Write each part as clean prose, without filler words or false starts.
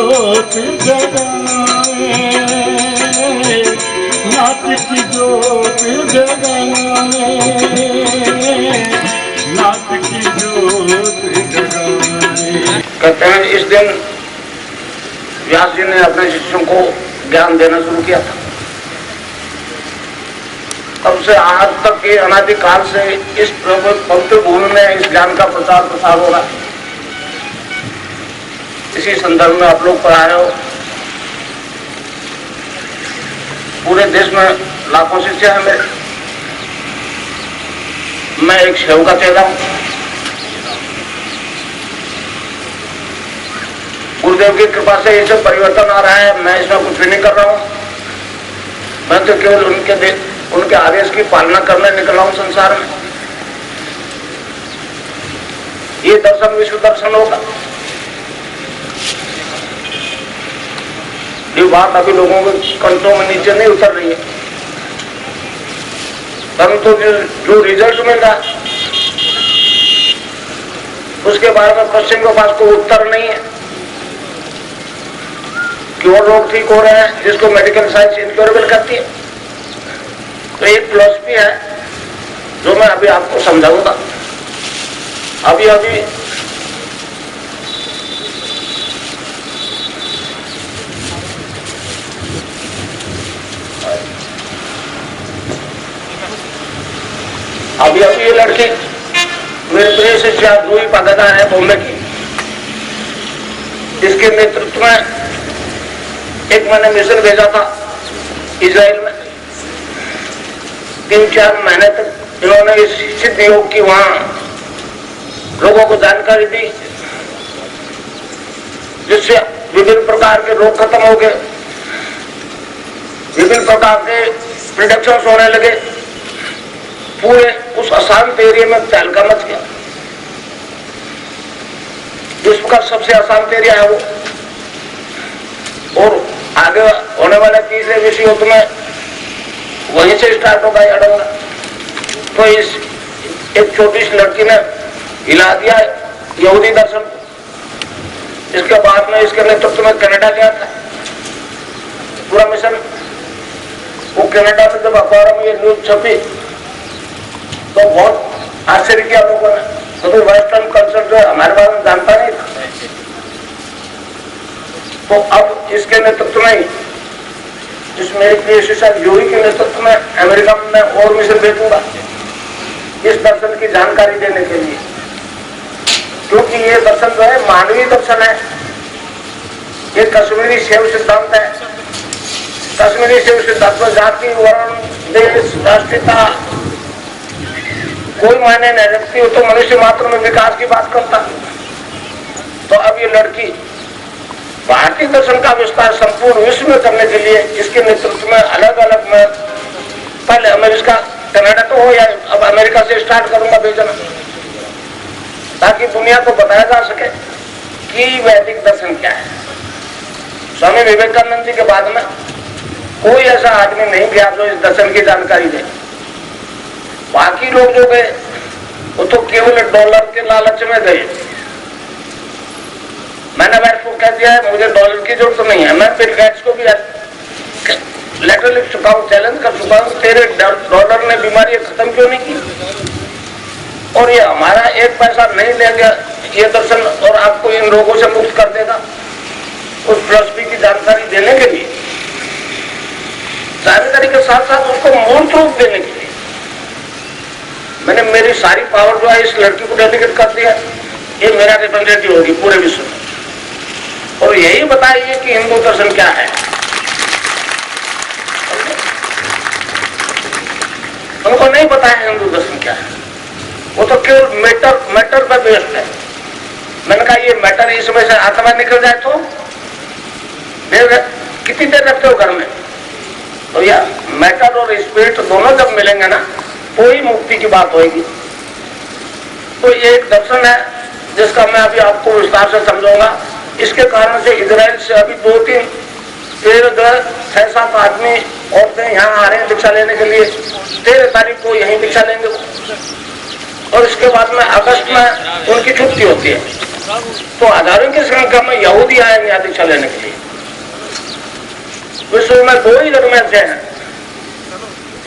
ज्योत जगाए, नाथ की ज्योत जगाए, नाथ की ज्योत जगाए। कहते हैं इस दिन व्यास जी ने अपने शिष्यों को ज्ञान देना शुरू किया था। तब से आज तक के अनादिकाल से इस पवित्र भूमि में इस ज्ञान का प्रचार प्रसार हो रहा है। इसी संदर्भ में आप लोग पर आए हो। पूरे देश में लाखों शिष्य हैं मेरे। मैं एक सेव का चेला हूं। गुरुदेव की कृपा से ये सब परिवर्तन आ रहा है। मैं इसमें कुछ भी नहीं कर रहा हूं। मैं तो केवल उनके आदेश की पालना करने निकला हूं संसार में। ये दर्शन विश्व दर्शन होगा। ये बात अभी लोगों के कंठों में नीचे नहीं उतर रही है, परंतु जो रिजल्ट मिल रहा है उसके बारे में पश्चिम के पास कोई उत्तर नहीं है कि वो लोग ठीक हो रहे हैं जिसको मेडिकल साइंस इनक्योरेबल करती है। तो एक फिलॉसफी है जो मैं अभी आपको समझाऊंगा। अभी ये लड़की मेरे प्रिय शिष्या रूही पादादार है बॉम्बे की। इसके नेतृत्व में एक मैंने मिशन भेजा था इजराइल में। 3-4 महीने तक इन्होंने इस सिद्ध योग की वहां लोगों को जानकारी दी, जिससे विभिन्न प्रकार के रोग खत्म हो गए, विभिन्न प्रकार के प्रिडिक्शंस होने लगे। पूरे उस अशांत एरिया में तहलका मच गया। विश्व का सबसे अशांत एरिया है वो। और आगे होने वाले तीसरे विश्व युद्ध में वहीं से स्टार्ट होगा ये अड़ंगा। तो इस एक छोटी सी लड़की ने हिला दिया यहूदी दर्शन। इसके बाद में इसके नेतृत्व में कनाडा गया था पूरा मिशन। वो कनाडा में जब अखबारों में ये न्यूज छपी तो बहुत आश्चर्य किया लोगों ने। तो वेस्टर्न कल्चर जो है हमारे बारे में जानता नहीं था। तो अब इसके नेतृत्व में इस मेरे प्रिय शिष्य यूरी के नेतृत्व में अमेरिका में और मिशन भेजूंगा इस दर्शन की जानकारी देने के लिए, क्योंकि ये दर्शन जो है मानवीय दर्शन है। ये कश्मीरी शैव सिद्धांत है। कश्मीरी शैव सिद्धांत में जाति, वर्ण, देश, राष्ट्रीयता कोई मायने नहीं रखती। तो मनुष्य मात्र में विकास की बात करता। तो अब ये लड़की भारतीय दर्शन का विस्तार संपूर्ण विश्व में करने के लिए इसके नेतृत्व में अलग अलग में पहले अमेरिका कनाडा तो हो या अब अमेरिका से स्टार्ट करूंगा भेजना, ताकि दुनिया को बताया जा सके कि वैदिक दर्शन क्या है। स्वामी विवेकानंद जी के बाद में कोई ऐसा आदमी नहीं गया जो इस दर्शन की जानकारी दे। बाकी लोग जो गए वो तो केवल डॉलर के लालच में गए। मैंने बैठ को कह दिया है मुझे डॉलर की जरूरत नहीं है। मैं बिल गेट्स को भी लेटर लिख चुका हूँ, चैलेंज कर चुका हूँ, तेरे डॉलर ने बीमारी खत्म क्यों नहीं की। और ये हमारा एक पैसा नहीं लेगा ये दर्शन और आपको इन रोगों से मुक्त कर देगा। उस फिलॉसफी की जानकारी देने के लिए, जानकारी के साथ साथ उसको मूर्त रूप देने के लिए मैंने मेरी सारी पावर जो है इस लड़की को डेडिकेट कर दिया। ये मेरा रिप्रेजेंटेटिव होगी पूरे विश्व में। और यही बताइए कि हिंदू दर्शन क्या है। उनको नहीं पता है हिंदू दर्शन क्या है। वो तो केवल मैटर पर बेस्ड है। मैंने कहा ये मैटर इसमें से आत्मा निकल जाए तो कितनी देर रखते हो घर में। तो यार मैटर और स्पिरिट दोनों जब मिलेंगे ना तो ही मुक्ति की बात होगी। तो ये एक दर्शन है जिसका मैं अभी आपको विस्तार से समझाऊंगा। इसके कारण से इजराइल से अभी 2-3 6-7 आदमी औरतें यहाँ आ रहे हैं दीक्षा लेने के लिए। 13 तारीख को यहीं दीक्षा लेंगे और इसके बाद में अगस्त में उनकी छुट्टी होती है। तो हजारों की संख्या में यहूदी आए यहाँ दीक्षा लेने के लिए। विश्व में दो ही धर्म ऐसे हैं,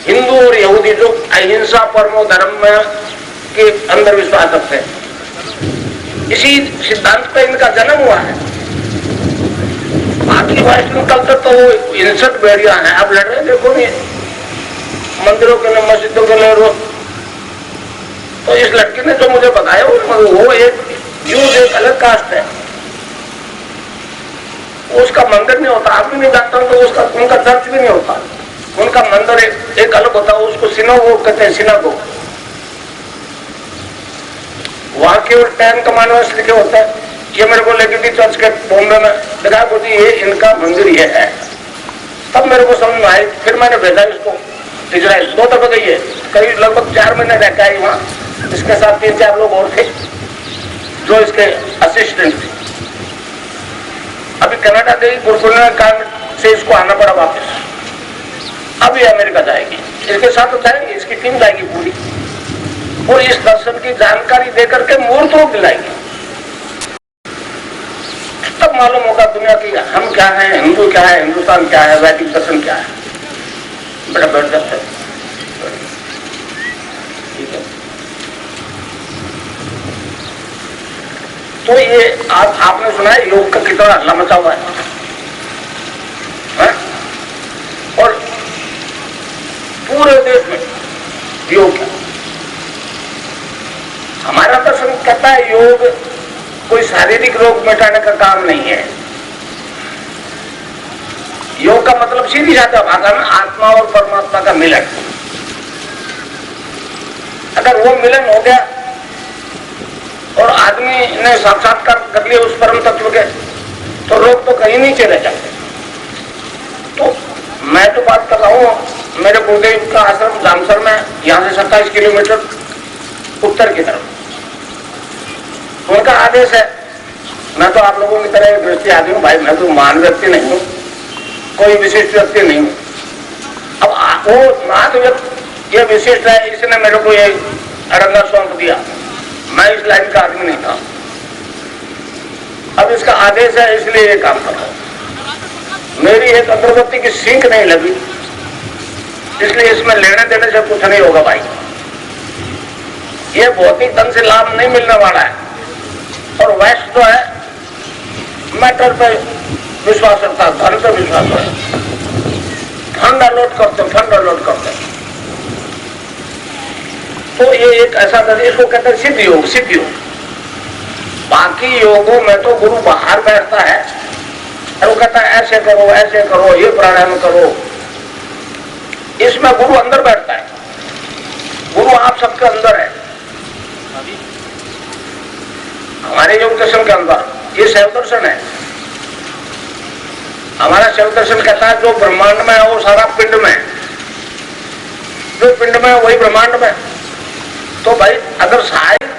हिंदू और यहूदी, जो अहिंसा परमो धर्म में के अंदर विश्वास रखते हैं। इसी सिद्धांत पर इनका जन्म हुआ है। बाकी वैष्णव कल्चर तो वो हिंसक बैरिया है, अब लड़ रहे हैं, देखो नहीं मंदिरों के लिए, मस्जिदों के लिए रोज। तो इस लड़के ने जो मुझे बताया वो एक अलग कास्ट है, उसका मंदिर नहीं होता, आप भी नहीं जानता हूं, तो उसका उनका चर्च भी नहीं होता, उनका मंदिर एक अलग होता है, उसको सिनागोग कहते हैं, सिनागोग। वहां केवल 10 कमांडमेंट्स लिखे होते हैं। ये मेरे को लेके थी चर्च के बॉम्बे में, देखा बोलती ये इनका मंदिर ये है, तब मेरे को समझ में आई। फिर मैंने भेजा इसको इजराइल, 2 दफे गई है, करीब लगभग 4 महीने रह के आई वहां। इसके साथ 3-4 लोग और थे जो इसके असिस्टेंट थे। अभी कनाडा गई, गुरुकुल कारण से इसको आना पड़ा वापस। अब ये अमेरिका जाएगी, इसके साथ तो जाएंगे, इसकी टीम जाएगी पूरी, और इस दर्शन की जानकारी देकर के मूर्त रूप दिलाएगी। तब मालूम होगा दुनिया की हम क्या है, हिंदू क्या है, हिंदुस्तान क्या है, वैदिक दर्शन क्या है। बड़ा जबरदस्त है, ठीक है। तो ये आपने सुना है योग का कितना हल्ला मचा हुआ है? और पूरे देश में योग क्या, हमारा दर्शन कहता है योग कोई शारीरिक रोग मिटाने का काम नहीं है। योग का मतलब सीधी साधा भाषा में आत्मा और परमात्मा का मिलन। अगर वो मिलन हो गया और आदमी ने साक्षात्कार कर लिया उस परम तत्व के, तो रोग तो कहीं नहीं चले जाते। तो मैं तो बात कर रहा हूं, मेरे गुरुदेव का आश्रम जामसर में, यहां से 27 किलोमीटर उत्तर की तरफ। उनका आदेश है, मैं तो आप लोगों की तरह एक दृष्टि आदमी हूं भाई, मैं तो महान व्यक्ति नहीं हूं, कोई विशिष्ट व्यक्ति नहीं हूं। अब वो महान व्यक्ति ये विशिष्ट है, इसने मेरे को ये अरंगा सौंप दिया, मैं इस लाइन का आदमी नहीं था। अब इसका आदेश है इसलिए ये काम कर रहा हूं। मेरी एक अगरबत्ती की सींक नहीं लगी, इसलिए इसमें लेने देने से कुछ नहीं होगा भाई। ये भौतिक धन से लाभ नहीं मिलने वाला है, और वैश्य जो है मैटर पे विश्वास रखता है, धन पे विश्वास है, फंड अलॉट करते हैं। तो ये एक ऐसा दर्शन, इसको कहते हैं सिद्ध योग, सिद्ध योग। बाकी योगों में तो गुरु बाहर बैठता है और वो कहता है ऐसे करो, ये प्राणायाम करो। इसमें गुरु अंदर बैठता है, गुरु आप सबके अंदर है। हमारे योग दर्शन के अंदर ये शैव दर्शन है। हमारा शैव दर्शन कहता है जो ब्रह्मांड में है वो सारा पिंड में, जो पिंड में है वही ब्रह्मांड में। तो भाई अगर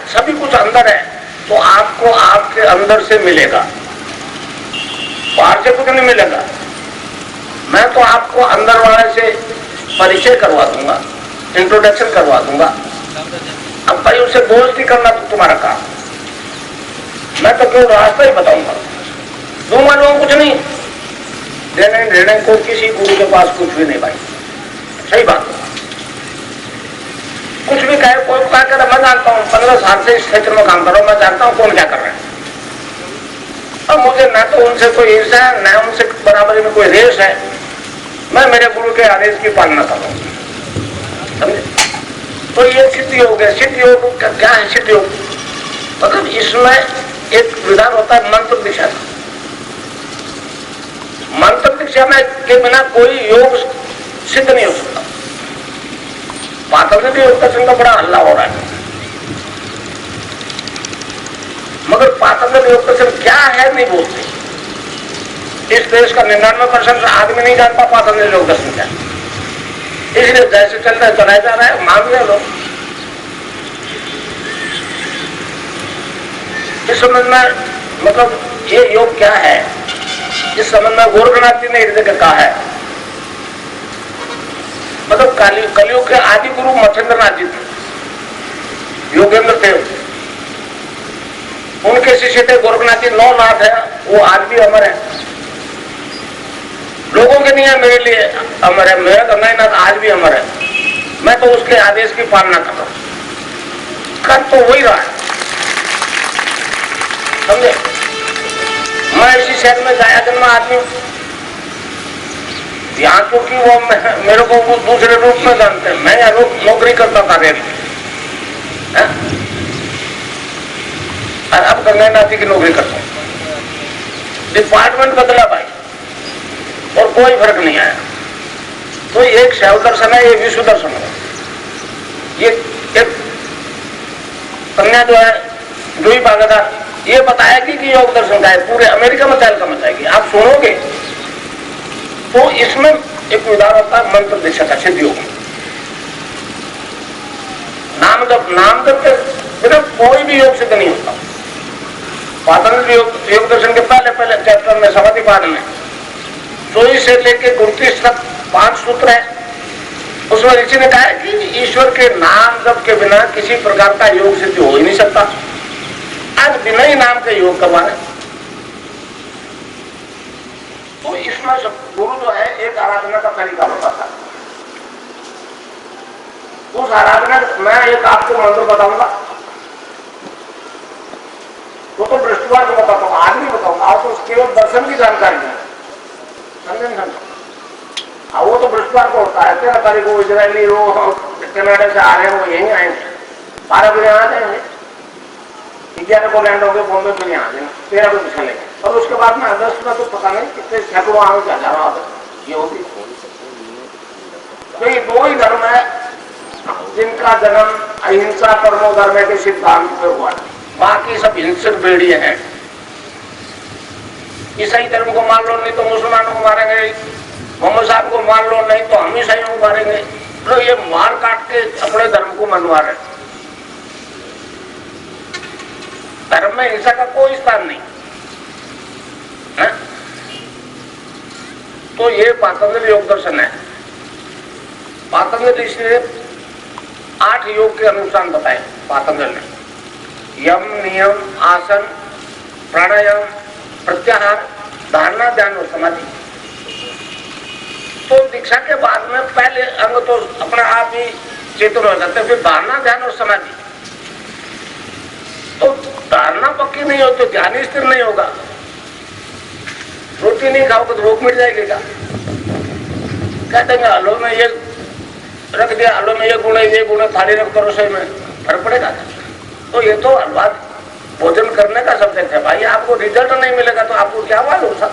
सभी कुछ अंदर है तो आपको आपके अंदर से मिलेगा, बाहर से कुछ नहीं मिलेगा। मैं तो आपको अंदर वाले से परिचय करवा दूंगा, इंट्रोडक्शन करवा दूंगा। अब भाई उससे दोस्ती करना तो तुम्हारा काम, मैं तो केवल रास्ता ही बताऊंगा, दूंगा लोगों कुछ नहीं, देने को किसी गुरु के पास कुछ भी नहीं भाई, सही बात है। कुछ भी कहे, कोई क्या करे, मैं जानता हूँ, 15 साल से इस क्षेत्र में काम कर रहा हूँ, मैं जानता हूँ कौन क्या कर रहा है। और मुझे न तो उनसे कोई ईर्ष्या है, न उनसे बराबरी में कोई रेस है। मैं मेरे गुरु के आदेश की पालना कर रहा हूँ, समझे। तो ये सिद्ध योग है। सिद्ध योग क्या है? सिद्ध योग मतलब इसमें एक विधान होता है मंत्र दिशा का। मंत्र दिशा में के बिना कोई योग सिद्ध नहीं हो सकता। पातंजलि योग दर्शन का बड़ा हल्ला हो रहा है, मगर पातंजलि योग दर्शन क्या है नहीं बोलते। इस देश का 99% आदमी नहीं जानता पातंजलि योग दर्शन क्या है। इसलिए जैसे चलता है चलाया जा रहा है, मान रहे लोग। इस संबंध में मतलब ये योग क्या है, इस संबंध में गोरखनाथ जी ने एक जगह कहा है। मतलब कलयुग के आदि गुरु मच्छिंद्रनाथ जी थे, योगेंद्र थे। उनके शिष्य थे गोरखनाथ जी, 9 नाथ है, वो आज भी अमर है। लोगों के नहीं है, मेरे लिए अमर है। मेरा गंगानाथ आज भी अमर है। मैं तो उसके आदेश की पालना कर रहा हूं, कर तो वही रहा है, समझे। मैं इसी शहर में गाया जन्मा आदमी हूं। यहाँ क्योंकि वो मेरे को वो दूसरे रूप में जानते हैं। मैं यहाँ नौकरी करता था रेल में, अब गंगानाथ जी की नौकरी करता हूं। डिपार्टमेंट बदला भाई और कोई फर्क नहीं आया। तो एक शैव दर्शन है, ये विश्व दर्शन है। ये एक कन्या जो है जूही बागेदार, ये बताएगी कि योग दर्शन का है, पूरे अमेरिका में तहलका मचाएगी। आप सुनोगे तो इसमें एक उदाहरण होता है मंत्र दीक्षा का, सिद्ध योग। नाम जब बिना कोई भी योग सिद्ध नहीं होता। पातंजलि योग दर्शन के पहले चैप्टर में समाधि पाठ में 24 से लेकर 29 तक 5 सूत्र है। उसमें ऋषि ने कहा है कि ईश्वर के नाम जप के बिना किसी प्रकार का योग सिद्ध हो ही नहीं सकता। आज बिना ही नाम के योग करवाने, तो इसमें गुरु जो है एक आराधना का तरीका बताता है। उस आराधना मैं एक आपको मंत्र बताऊंगा, वो तो बृहस्पतिवार को बताता हूँ, आज नहीं बताऊंगा। आप तो केवल दर्शन की जानकारी है, समझे। वो तो बृहस्पतिवार को होता है। 13 तारीख को इजरायली कनाडा से आ रहे हैं, वो यहीं आएंगे, 12 बजे आ जाएंगे, 11 को लैंड होंगे बॉम्बे, फिर यहाँ आ जाएंगे, 13 को चलेंगे। और उसके बाद में अगस्त में तो पता नहीं कितने सैकड़ों आगे क्या जा रहा होगा। ये होती तो ये 2 ही धर्म है जिनका जन्म अहिंसा परमो धर्म के सिद्धांत पे हुआ है। बाकी सब हिंसक भेड़िए हैं। ईसाई धर्म को मान लो, नहीं तो मुसलमानों को मारेंगे। मोहम्मद साहब को मान लो, नहीं तो हम ईसाइयों को मारेंगे। तो ये मार काट के अपने धर्म को मनवा रहे। धर्म में हिंसा का कोई स्थान नहीं है? तो ये पातंजलि योग दर्शन है। पातंजलि से 8 योग के अनुष्ठान बताए पातंजलि ने। यम, नियम, आसन, प्राणायाम, प्रत्याहार, धारणा, ध्यान और समाधि। तो दीक्षा के बाद में पहले अंग तो अपने आप ही चेतन हो जाते हैं, फिर धारणा, ध्यान और समाधि। तो धारणा पक्की नहीं हो तो ध्यान स्थिर नहीं होगा। रोटी नहीं खाओगे तो भूख मिट जाएगी क्या? कह देंगे आलू में ये रख दिया, आलू में ये गुण है, ये गुण है, थाली रख कर रसोई में, फर्क पड़ेगा। तो ये तो हलवा भोजन करने का सब्जेक्ट है भाई। आपको रिजल्ट नहीं मिलेगा तो आपको क्या मालूम सर,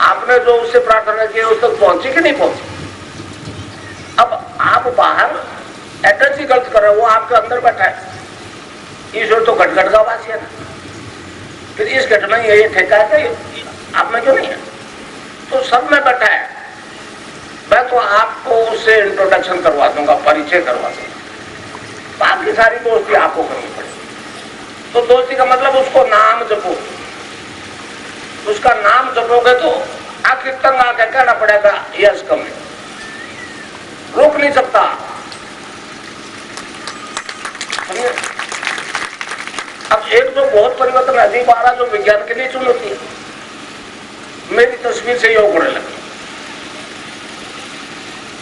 आपने जो उससे प्रार्थना की उस तक पहुंची कि नहीं पहुंची। अब आप बाहर एड्रेस ही गलत कर रहे हो, वो आपके अंदर बैठा है। ईश्वर तो घट घट का वासी है ना, फिर इस घट में ये ठेका है कि आप में क्यों नहीं है? तो सब में बैठा है। मैं तो आपको उससे इंट्रोडक्शन करवा दूंगा, परिचय करवा दूंगा। बाकी सारी दोस्ती आपको करनी पड़ेगी। तो दोस्ती का मतलब उसको नाम जपो। उसका नाम जपोगे तो आखिर तंग आके कहना पड़ेगा यस कम, रोक नहीं सकता। अब एक जो बहुत परिवर्तन अजीब आ रहा, जो विज्ञान के लिए चुनौती है। मेरी तस्वीर से योग होने लगी।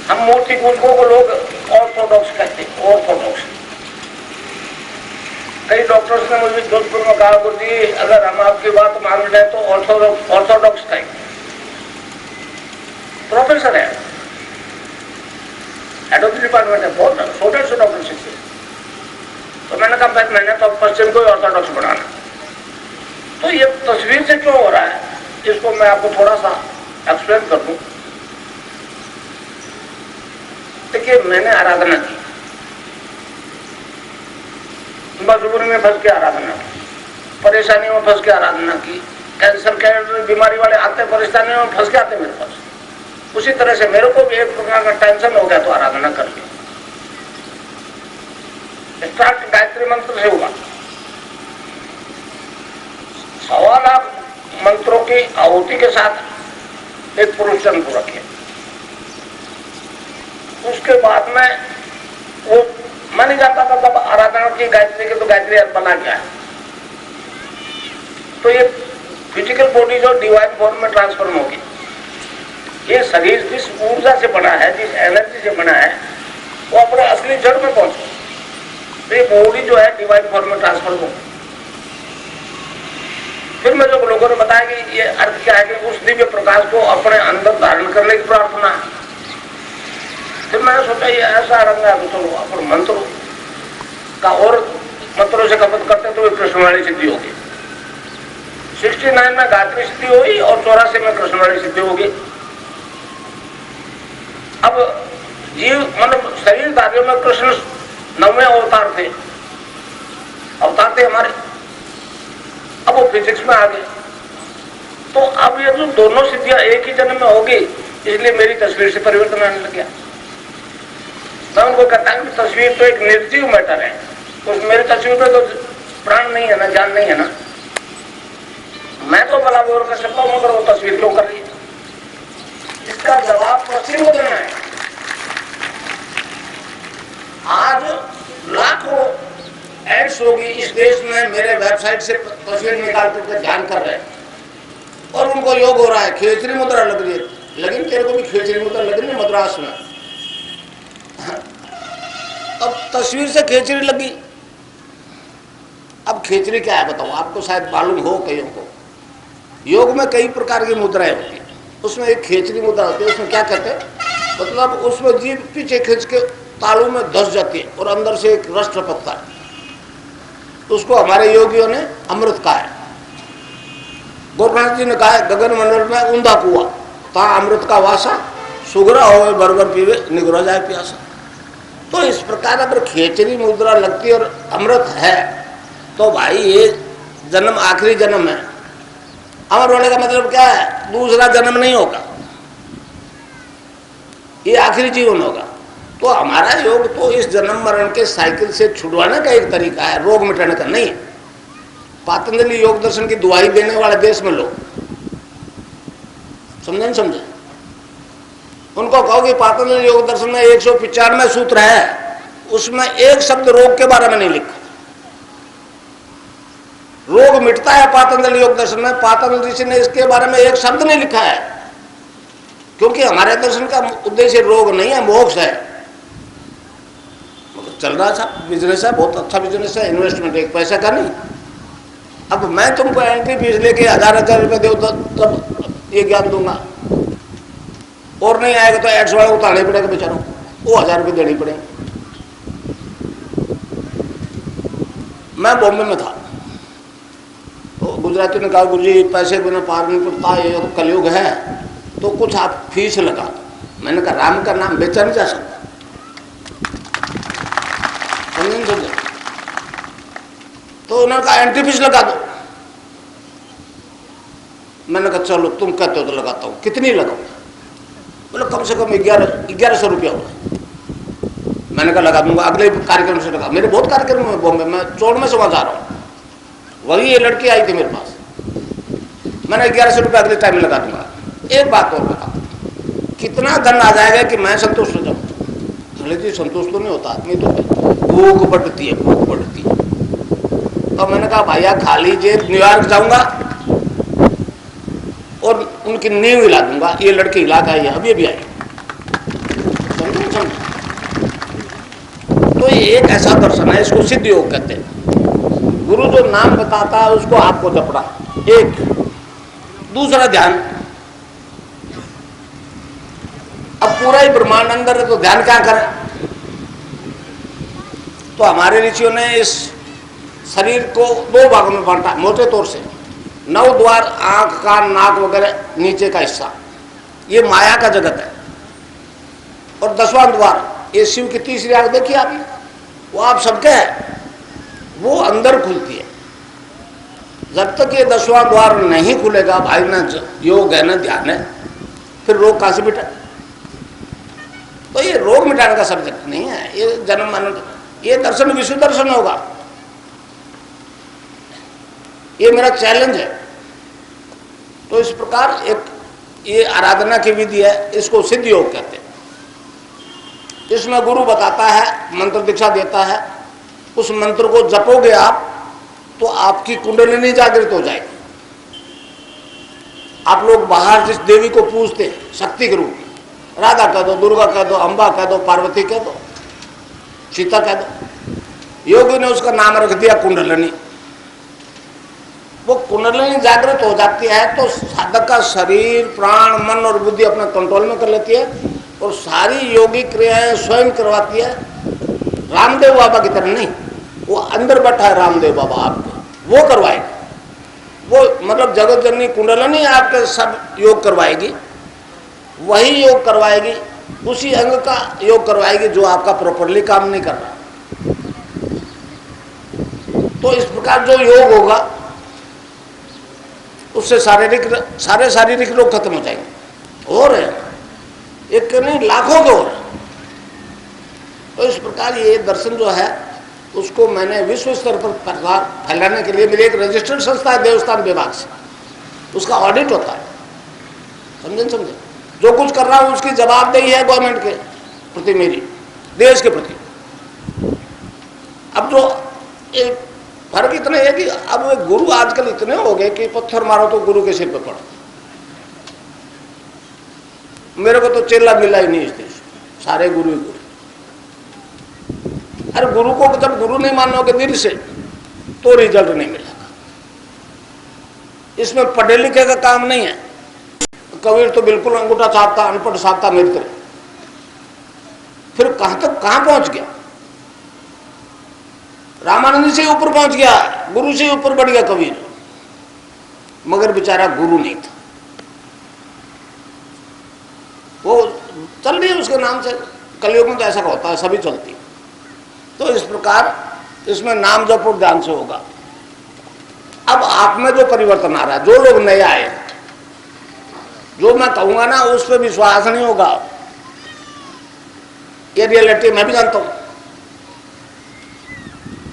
हम मूर्ति पूजकों को लोग ऑर्थोडॉक्स कहते हैं, ऑर्थोडॉक्स। कई डॉक्टर्स ने मुझे जोधपुर में कहा, गुरु जी अगर हम आपकी बात मान लें तो ऑर्थोडॉक्स कहें। प्रोफेसर है, हेड ऑफ द डिपार्टमेंट है, बहुत छोटे से डॉक्टर शिक्षक। तो मैंने कहा भाई मैंने तो पश्चिम को ऑर्थोडॉक्स बनाना। तो ये तस्वीर से क्यों हो रहा है, इसको मैं आपको थोड़ा सा एक्सप्लेन कर दूं। देखिए मैंने आराधना की, मजबूरी में फंस के आराधना की, परेशानियों में फंस के आराधना की। कैंसर के बीमारी वाले आते, परेशानियों में फंस के आते मेरे पास। उसी तरह से मेरे को भी एक प्रकार का टेंशन हो गया तो आराधना कर ली। स्टार्ट गायत्री मंत्र से हुआ। 1.25 लाख मंत्रों की आहुति के साथ एक पुरुष जन्म पूरा किया। उसके बाद में वो मैं नहीं जानता था तब आराधना की गायत्री की, तो गायत्री बना गया है। तो ये फिजिकल बॉडी जो डिवाइन फॉर्म में ट्रांसफॉर्म होगी। ये शरीर जिस ऊर्जा से बना है, जिस एनर्जी से बना है, वो अपने असली जड़ में पहुंचे, तो ये बॉडी जो है डिवाइन फॉर्म में ट्रांसफॉर्म होगी। फिर मैं जो लोगों ने बताया कि ये अर्थ क्या है कि उस दिव्य प्रकाश को अपने अंदर धारण करने की प्रार्थना है। फिर मैंने सोचा ये ऐसा रंग है तो अपन मंत्रों का और मंत्रों से खपत करते तो कृष्णवाणी सिद्धि होगी। 69 में गायत्री सिद्धि हुई और 84 में कृष्णवाणी सिद्धि होगी। अब जीव मतलब शरीरधारियों में कृष्ण 9वें अवतार थे हमारे। अब वो फिजिक्स में आ गए, तो अब ये जो दोनों सिद्धियां एक ही जन्म में होगी, इसलिए मेरी तस्वीर से परिवर्तन आने लग गया। मैं उनको कहता हूं कि तस्वीर तो एक निर्जीव मैटर है, तो मेरी तस्वीर में तो प्राण नहीं है ना, जान नहीं है ना। मैं तो भला बोल कर सकता हूं, मगर वो तस्वीर क्यों कर रही है? इसका जवाब पश्चिम को देना है। आज लाखों एड्स होगी इस देश में, मेरे वेबसाइट से तस्वीर निकाल करके ध्यान कर रहे हैं और उनको योग हो रहा है, खेचरी मुद्रा लग रही है। लेकिन तेरे को भी खेचरी मुद्रा लग रही है मद्रास में। अब तस्वीर से खेचरी लगी। अब खेचरी क्या है बताओ, आपको शायद मालूम हो कईयों को। योग में कई प्रकार की मुद्राएं होती है, उसमें एक खेचरी मुद्रा होती है। उसमें क्या कहते हैं, मतलब उसमें जीभ पीछे खींच के तालू में धस जाती है और अंदर से एक रस टपकता है। तो उसको हमारे योगियों ने अमृत कहा है। गोरखनाथ जी ने कहा है, गगन मंडल में ऊंधा कुआ ता अमृत का वासा, सुगरा होवे बरबर पीवे निगरा जाए प्यासा। तो इस प्रकार अगर खेचरी मुद्रा लगती है और अमृत है, तो भाई ये जन्म आखिरी जन्म है। अमर होने का मतलब क्या है, दूसरा जन्म नहीं होगा, ये आखिरी जीवन होगा। तो हमारा योग तो इस जन्म मरण के साइकिल से छुड़वाने का एक तरीका है, रोग मिटाने का नहीं है। पातंजलि योग दर्शन की दुआई देने वाले देश में लोग समझे नहीं समझे, उनको कहो कि पातंजलि योग दर्शन में 195 सूत्र है, उसमें एक शब्द रोग के बारे में नहीं लिखा। रोग मिटता है पातंजलि योग दर्शन में, पातंजलि ऋषि ने इसके बारे में एक शब्द नहीं लिखा है, क्योंकि हमारे दर्शन का उद्देश्य रोग नहीं है, मोक्ष है। चल रहा था बिजनेस है, बहुत अच्छा बिजनेस है, इन्वेस्टमेंट एक पैसा का नहीं। अब मैं तुमको एंट्री फीस लेके 1000 रुपये दो तब ये ज्ञान दूंगा, और नहीं आएगा तो एड्स वाले उतारने पड़ेगा बेचारों, वो 1000 रुपये देनी पड़ेंगे। मैं बॉम्बे में था, तो गुजराती ने कहा, गुरु जी पैसे बिना पार नहीं पड़ता, ये कलयुग है, तो कुछ आप फीस लगा दो। मैंने कहा राम का नाम बेचा नहीं जा सकता, तो उन्होंने कहा एंट्री फीस लगा दो। मैंने कहा चलो तुम कहते हो तो लगाता हूँ, कितनी लगाऊं? बोले कम से कम 1100 रुपया होगा। मैंने कहा लगा दूंगा, अगले कार्यक्रम से लगा। मेरे बहुत कार्यक्रम है बॉम्बे में, चौड़ में से वहां जा रहा हूँ, वही ये लड़की आई थी मेरे पास। मैंने 1100 रुपया अगले टाइम में लगा दूंगा। एक बात और बता, कितना धन आ जाएगा कि मैं संतुष्ट हो जाऊँ? बोले जी संतुष्ट तो नहीं होता आदमी, तो भूख बढ़ती है, भूख बढ़ती है। तो मैंने कहा भैया खाली जेब न्यूयॉर्क जाऊंगा और उनकी नींव हिला दूंगा। ये लड़की हिला के आई है, अभी अभी आई। समझो। तो ये एक ऐसा दर्शन है, इसको सिद्ध योग कहते हैं। गुरु जो नाम बताता है उसको आपको जपना, एक। दूसरा ध्यान। अब पूरा ही ब्रह्मांड अंदर है, तो ध्यान क्या करें? तो हमारे ऋषियों ने इस शरीर को 2 भागों में बांटा मोटे तौर से। 9 द्वार, आंख, कान, नाक वगैरह नीचे का हिस्सा, ये माया का जगत है। और 10वां द्वार, ये शिव की तीसरी आंख देखिए आपने, वो आप सबके है, वो अंदर खुलती है। जब तक ये 10वां द्वार नहीं खुलेगा भाई, ना योग है ना ध्यान है, फिर रोग कहां से मिटा? तो ये रोग मिटाने का सब्जेक्ट नहीं है, ये जन्म मरण, ये दर्शन विश्व दर्शन होगा। ये मेरा चैलेंज है। तो इस प्रकार एक ये आराधना की विधि है, इसको सिद्ध योग कहते हैं। इसमें गुरु बताता है, मंत्र दीक्षा देता है, उस मंत्र को जपोगे आप तो आपकी कुंडलिनी जागृत हो जाएगी। आप लोग बाहर जिस देवी को पूजते हैं शक्ति के रूप में, राधा कह दो, दुर्गा कह दो, अम्बा कह दो, पार्वती कह दो, सीता कह दो, योगी ने उसका नाम रख दिया कुंडलिनी। वो कुंडलिनी जागृत हो जाती है तो साधक का शरीर, प्राण, मन और बुद्धि अपने कंट्रोल में कर लेती है और सारी योगी क्रियाएं स्वयं करवाती है। रामदेव बाबा की तरह नहीं, वो अंदर बैठा है रामदेव बाबा आपके, वो करवाएगा। वो मतलब जगत जननी कुंडलिनी आपके सब योग करवाएगी, वही योग करवाएगी, उसी अंग का योग करवाएगी जो आपका प्रॉपरली काम नहीं कर रहा। तो इस प्रकार जो योग होगा उससे सारे शारीरिक रोग खत्म हो जाएंगे। और एक नहीं लाखों के और। तो इस प्रकार ये दर्शन जो है उसको मैंने विश्व स्तर पर फैलाने के लिए मेरी एक रजिस्टर्ड संस्था है देवस्थान विभाग से, उसका ऑडिट होता है। समझे? जो कुछ कर रहा हूं उसकी जवाबदेही है गवर्नमेंट के प्रति, मेरी देश के प्रति। अब जो एक फर्क इतना है कि अब गुरु आजकल इतने हो गए कि पत्थर मारो तो गुरु के सिर पे पड़ो। मेरे को तो चेला मिला ही नहीं इस देश, सारे गुरु ही गुरु। अरे गुरु को जब गुरु नहीं मानोगे दिल से तो रिजल्ट नहीं मिलेगा। इसमें पढ़े लिखे का काम नहीं है। कबीर तो बिल्कुल अंगूठा छापता, अनपढ़ छापता मित्र, फिर कहां तक कहां पहुंच गया। रामानंद से ऊपर पहुंच गया, गुरु से ऊपर बढ़ गया कबीर, मगर बेचारा गुरु नहीं था। वो चल रही है उसके नाम से, कलयुग में तो ऐसा होता है, सभी चलती। तो इस प्रकार इसमें नाम जप ध्यान से होगा। अब आप में जो परिवर्तन आ रहा है, जो लोग नए आए, जो मैं कहूंगा ना उस पर विश्वास नहीं होगा। ये रियलिटी मैं भी जानता हूं।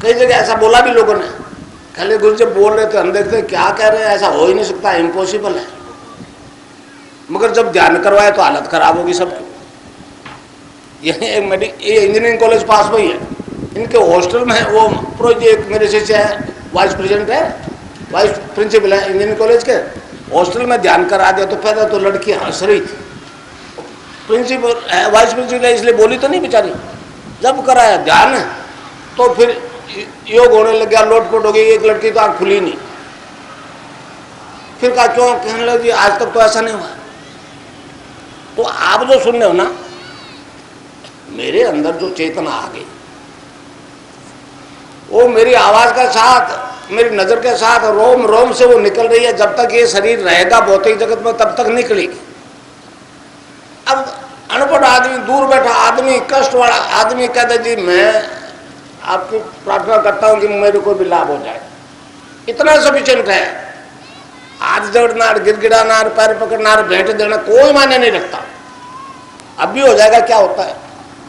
कई जगह ऐसा बोला भी लोगों ने, खाली गुरु जब बोल रहे थे हम देखते क्या कह रहे हैं, ऐसा हो ही नहीं सकता, इम्पॉसिबल है। मगर जब ध्यान करवाए तो हालत खराब होगी सबकी। ये इंजीनियरिंग कॉलेज पास में ही है, इनके हॉस्टल में वो प्रोजेक्ट, मेरे शिष्य है, वाइस प्रेसिडेंट है, वाइस प्रिंसिपल है इंजीनियरिंग कॉलेज के, हॉस्टल में ध्यान करा दिया तो पहले तो लड़की हंस रही थी। प्रिंसिपल है, वाइस प्रिंसिपल है, इसलिए बोली तो नहीं बेचारी। जब कराया ध्यान तो फिर योग होने लग गया, लोटपोट हो गई। एक लड़की तो आँख खुली नहीं। फिर कहा क्यों? कहने लगी आज तक तो ऐसा नहीं हुआ। तो आप जो सुन रहे हो ना, मेरे अंदर जो चेतना आ गई वो मेरी आवाज का साथ, मेरी नजर के साथ रोम रोम से वो निकल रही है। जब तक ये शरीर रहेगा भौतिक जगत में तब तक निकलेगी। अब अनपढ़ आदमी, दूर बैठा आदमी, कष्ट वाला आदमी कहता जी मैं आपकी प्रार्थना करता हूं कि मेरे को भी लाभ हो जाए, इतना सफिशिएंट है। हाथ जोड़ना, गिड़गिड़ाना, पैर पकड़ना, भेंट देना कोई मायने नहीं रखता। अब भी हो जाएगा, क्या होता है,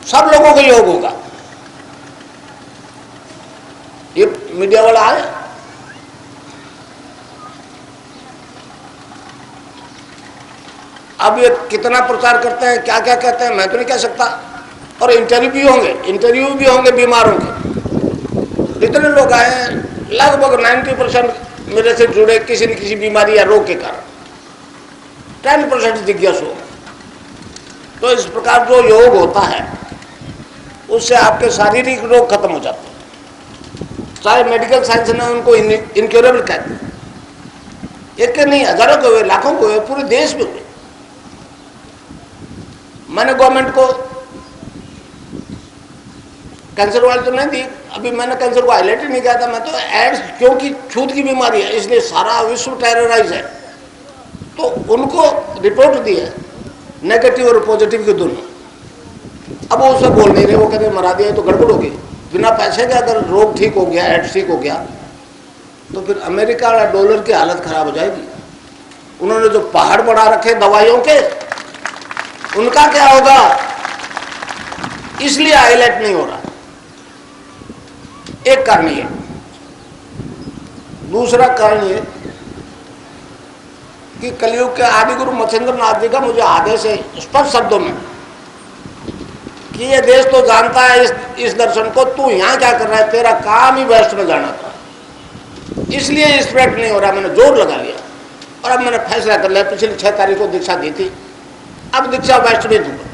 सब लोगों को योग होगा। ये मीडिया वाला है, अब ये कितना प्रचार करते हैं, क्या क्या कहते हैं, मैं तो नहीं कह सकता। और इंटरव्यू भी होंगे बीमारों के। जितने लोग आए हैं लगभग 90% मेरे से जुड़े किसी न किसी बीमारी या रोग के कारण, 10% जिज्ञासु हो। तो इस प्रकार जो योग होता है उससे आपके शारीरिक रोग खत्म हो जाते हैं। चाहे मेडिकल साइंस ने उनको इनक्योरेबल कहते हैं। एक के नहीं, हजारों के हुए, लाखों के हुए, पूरे देश में हुए। मैंने गवर्नमेंट को कैंसर वाले तो नहीं दी, अभी मैंने कैंसर को हाईलाइट ही नहीं किया था। मैं तो एड्स, क्योंकि छूत की बीमारी है इसलिए सारा विश्व टेरराइज है, तो उनको रिपोर्ट दी है, नेगेटिव और पॉजिटिव के दोनों। अब वो उससे बोल नहीं रहे, वो कहते मरा दिया तो गड़बड़ होगी। बिना पैसे के अगर रोग ठीक हो गया, एड्स ठीक हो गया, तो फिर अमेरिका और डॉलर की हालत खराब हो जाएगी। उन्होंने जो पहाड़ बढ़ा रखे दवाइयों के, उनका क्या होगा, इसलिए हाईलाइट नहीं हो रहा। एक कारण ये। दूसरा कारण ये कि कलयुग के आदि गुरु मच्छिंद्र नाथ जी का मुझे आदेश है स्पष्ट शब्दों में कि ये देश तो जानता है इस दर्शन को, तू यहां क्या कर रहा है, तेरा काम ही वेस्ट में जाना था, इसलिए स्प्रेड नहीं हो रहा। मैंने जोर लगा लिया और अब मैंने फैसला कर लिया, पिछली 6 तारीख को दीक्षा दी थी, अब दीक्षा वेस्ट में दूंगा।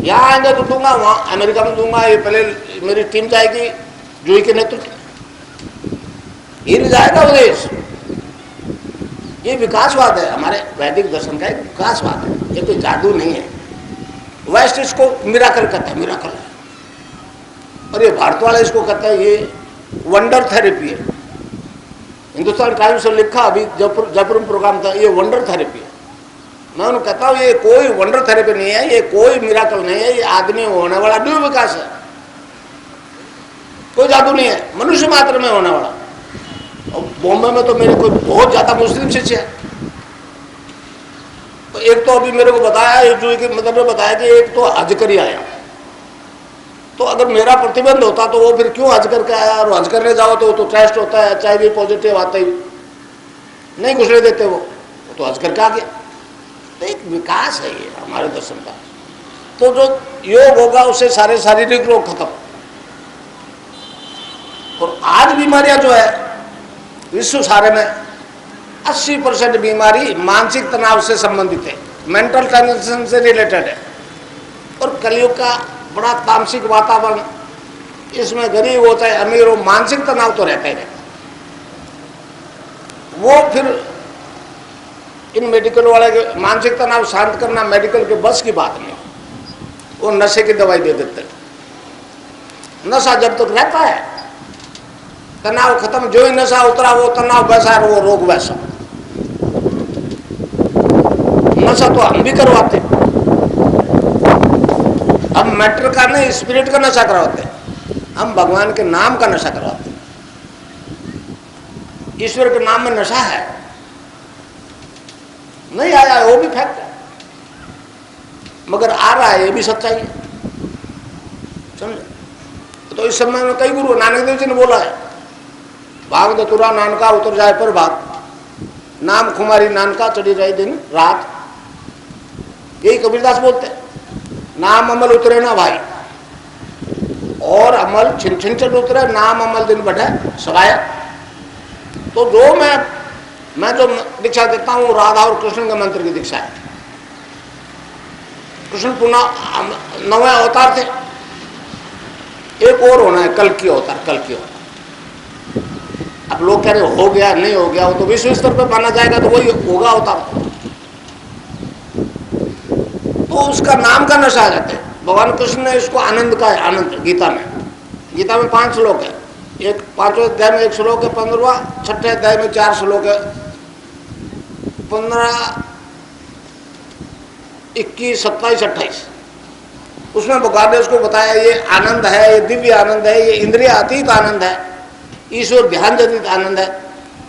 यहाँ आएंगे तो दूंगा, वहाँ अमेरिका में दूंगा। ये पहले मेरी टीम जाएगी जूही के नेतृत्व, ये नहीं जाएगा वो देश। ये विकासवाद है, हमारे वैदिक दर्शन का एक विकासवाद है, ये कोई जादू नहीं है। वेस्ट इसको मिराकल कहता है, मिराकल है, और ये भारत वाले इसको कहता है ये वंडर थेरेपी है। हिंदुस्तान टाइम्स से लिखा अभी जयपुर में प्रोग्राम था, ये वंडर थेरेपी है। मैं उन्हें कहता हूँ ये कोई वंडर थेरेपी नहीं है, ये कोई मिराकल नहीं है, ये आदमी होने वाला न्यू विकास है, कोई जादू नहीं है, मनुष्य मात्र में होने वाला। और बॉम्बे में तो मेरे को बहुत ज्यादा मुस्लिम शिष्य है। तो एक तो अभी मेरे को बताया, जो कि मतलब बताया कि एक तो हज कर ही आया। तो अगर मेरा प्रतिबंध होता तो वो फिर क्यों हज करके आया, और हज करने जाओ तो टेस्ट होता है, HIV पॉजिटिव आता ही नहीं घुसने देते वो तो हज करके आ गया। तो एक विकास है ये हमारे दर्शन का। तो जो योग होगा उससे सारे शारीरिक रोग खत्म। और आज बीमारियां जो है विश्व सारे में 80% बीमारी मानसिक तनाव से संबंधित है, मेंटल टेंशन से रिलेटेड है। और कलयुग का बड़ा तामसिक वातावरण, इसमें गरीब हो चाहे अमीर हो, मानसिक तनाव तो रहता ही रहता। वो फिर इन मेडिकल वाले के मानसिक तनाव शांत करना मेडिकल के बस की बात नहीं, वो नशे की दवाई दे देते। नशा जब तक रहता है तनाव खत्म, जो ही नशा उतरा वो तनाव वैसा है, वो रोग वैसा। नशा तो हम भी करवाते, हम मैटर का नहीं स्पिरिट का नशा करवाते, हम भगवान के नाम का नशा करवाते। ईश्वर के नाम में नशा है, नहीं आया वो भी फैक्ट है, मगर आ रहा है ये भी सच्चाई है, समझे। तो इस समय में कई गुरु, नानक देव जी ने बोला है, भाग दतुरा नानका उतर जाए पर भाग, नाम खुमारी नानका चढ़ी रही दिन रात। यही कबीरदास बोलते हैं, नाम अमल उतरे ना भाई, और अमल छिन छिन चढ़ उतरे, नाम अमल दिन बढ़े सवाया। तो जो मैं जो दीक्षा देता हूँ राधा और कृष्ण के मंत्र की दीक्षा है। कृष्ण पुनः 9वें अवतार थे, एक और होना है कल की अवतार, कल की अवतार। अब लोग कह रहे हो गया नहीं हो गया, वो तो विश्व स्तर पर माना जाएगा तो वही होगा अवतार। तो उसका नाम का नशा आ जाता है। भगवान कृष्ण ने इसको आनंद का है, आनंद। गीता में 5 श्लोक है, एक 5वें अध्याय में 1 श्लोक है 15वां, 6ठे अध्याय में 4 श्लोक है 15, 21, 27, 28। उसमें भगवान ने उसको बताया ये आनंद है, ये दिव्य आनंद है, ये इंद्रिय अतीत आनंद है, ईश्वर ध्यान जनित आनंद है।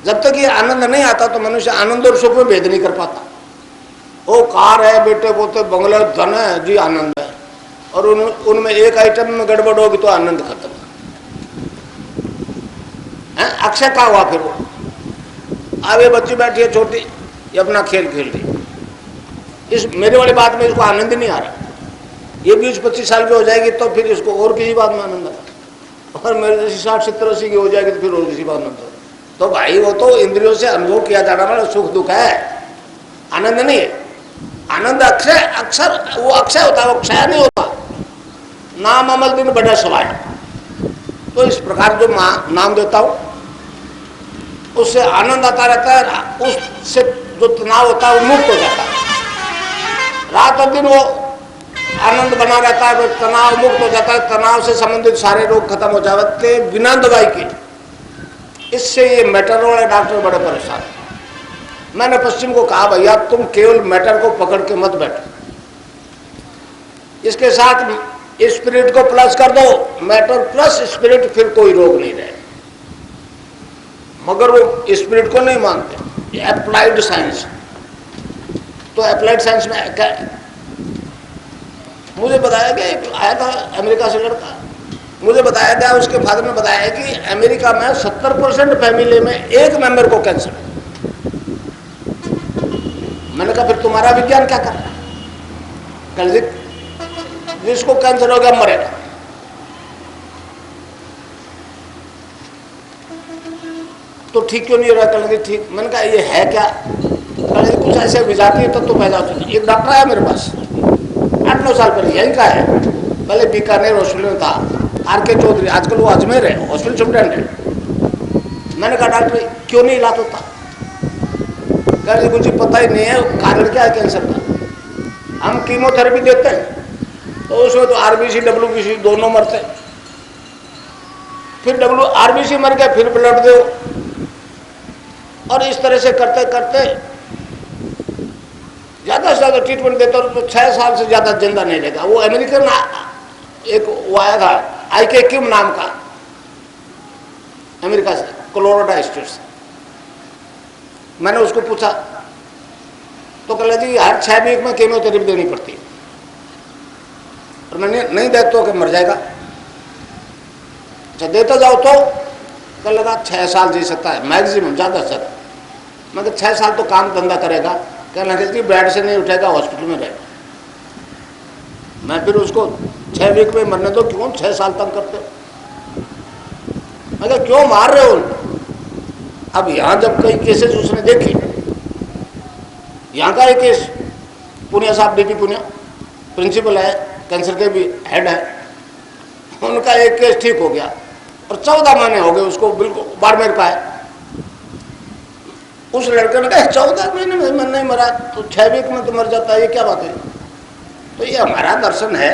जब तक ये आनंद नहीं आता तो मनुष्य आनंद और सुख में भेद नहीं कर पाता। वो कार है, बेटे पोते बंगला धन है जी, आनंद है, और उनमें एक आइटम में गड़बड़ होगी तो आनंद खत्म है। अक्षय का हुआ फिर वो, अब ये बच्ची बैठी है छोटी, ये अपना खेल खेल रही। इस मेरे वाली बात में इसको आनंद नहीं आ रहा। ये 20-25 साल की हो जाएगी तो फिर इसको और किसी बात में आनंद आता, और मेरे जैसी 60-70-80 की हो जाएगी तो फिर और किसी बात में आता। तो भाई वो तो इंद्रियों से अनुभव किया जाना वाला सुख दुख है, आनंद नहीं है। आनंद अक्षय, अक्षर वो अक्षय होता है, वो क्षय नहीं होता। नाम अमल दिन बड़ा सवाल। तो इस प्रकार जो नाम देता हूं उससे आनंद आता रहता है, उससे जो तनाव होता है वो मुक्त हो जाता है। रात और दिन वो आनंद बना रहता है, फिर तनाव मुक्त हो जाता है। तनाव से संबंधित सारे रोग खत्म हो जाते बिना दवाई के। इससे ये मैटर वाले डॉक्टर बड़े परेशान हैं। मैंने पश्चिम को कहा भैया तुम केवल मैटर को पकड़ के मत बैठो, इसके साथ स्पिरिट को प्लस कर दो, मैटर प्लस स्पिरिट, फिर कोई रोग नहीं रहे। मगर वो स्पिरिट को नहीं मानते, अप्लाइड साइंस। तो अप्लाइड साइंस में क्या, मुझे बताया गया, एक आया था अमेरिका से लड़का, मुझे बताया गया उसके फादर ने बताया कि अमेरिका में 70% फैमिली में एक मेंबर को कैंसर है। मैंने कहा फिर तुम्हारा विज्ञान क्या कर रहा है? कल जिसको कैंसर हो गया मरेगा। तो तो ठीक क्यों नहीं हो रहा? कहने लगे ठीक। मैंने कहा ये है क्या? कहने लगे कुछ ऐसे विजातीय तत्व पैदा होते हैं। एक डॉक्टर आया मेरे पास 8-9 साल पहले, यहीं का है, पहले बीकानेर हॉस्पिटल में था, आर.के. चौधरी, आजकल वो अजमेर है, हॉस्पिटल सुप्रिटेंडेंट। मैंने कहा डॉक्टर क्यों नहीं इलाज होता? कहने लगे मुझे पता ही नहीं है कारण क्या है कैंसर का। हम कीमोथेरेपी देते हैं तो उसमें तो आरबीसी डब्ल्यूबीसी दोनों मरते हैं, फिर आरबीसी मर गया, फिर ब्लड दो, और इस तरह से करते करते ज्यादा से ज्यादा ट्रीटमेंट देते हो तो 6 साल से ज्यादा जिंदा नहीं रहेगा। वो अमेरिकन एक वो आया था आई.के. किम नाम का, अमेरिका से, कोलोराडो स्टेट से। मैंने उसको पूछा तो कह जी हर 6 वीक में कीमोथेरेपी देनी पड़ती है, और मैंने नहीं दे तो कि मर जाएगा। अच्छा देता जाओ तो कह लगा 6 साल जी सकता है मैक्सिमम, ज़्यादा से ज़्यादा। मगर 6 साल तो काम धंधा करेगा, कहने लगे जी बेड से नहीं उठेगा, हॉस्पिटल में रहेगा। मैं फिर उसको 6 वीक में मरने दो, क्यों 6 साल तक करते हो? मगर क्यों मार रहे हो उनको? अब यहाँ जब कई केसेस उसने देखे, यहाँ का एक केस पुनिया साहब, डीपी पुनिया प्रिंसिपल है, कैंसर के भी हेड है, उनका एक केस ठीक हो गया और 14 महीने हो गए उसको, बिल्कुल बाड़मेर का है। उस लड़के ने कहा 14 महीने में मन नहीं मरा तो 6 वीक में तो मर जाता है, ये क्या बात है? तो ये हमारा दर्शन है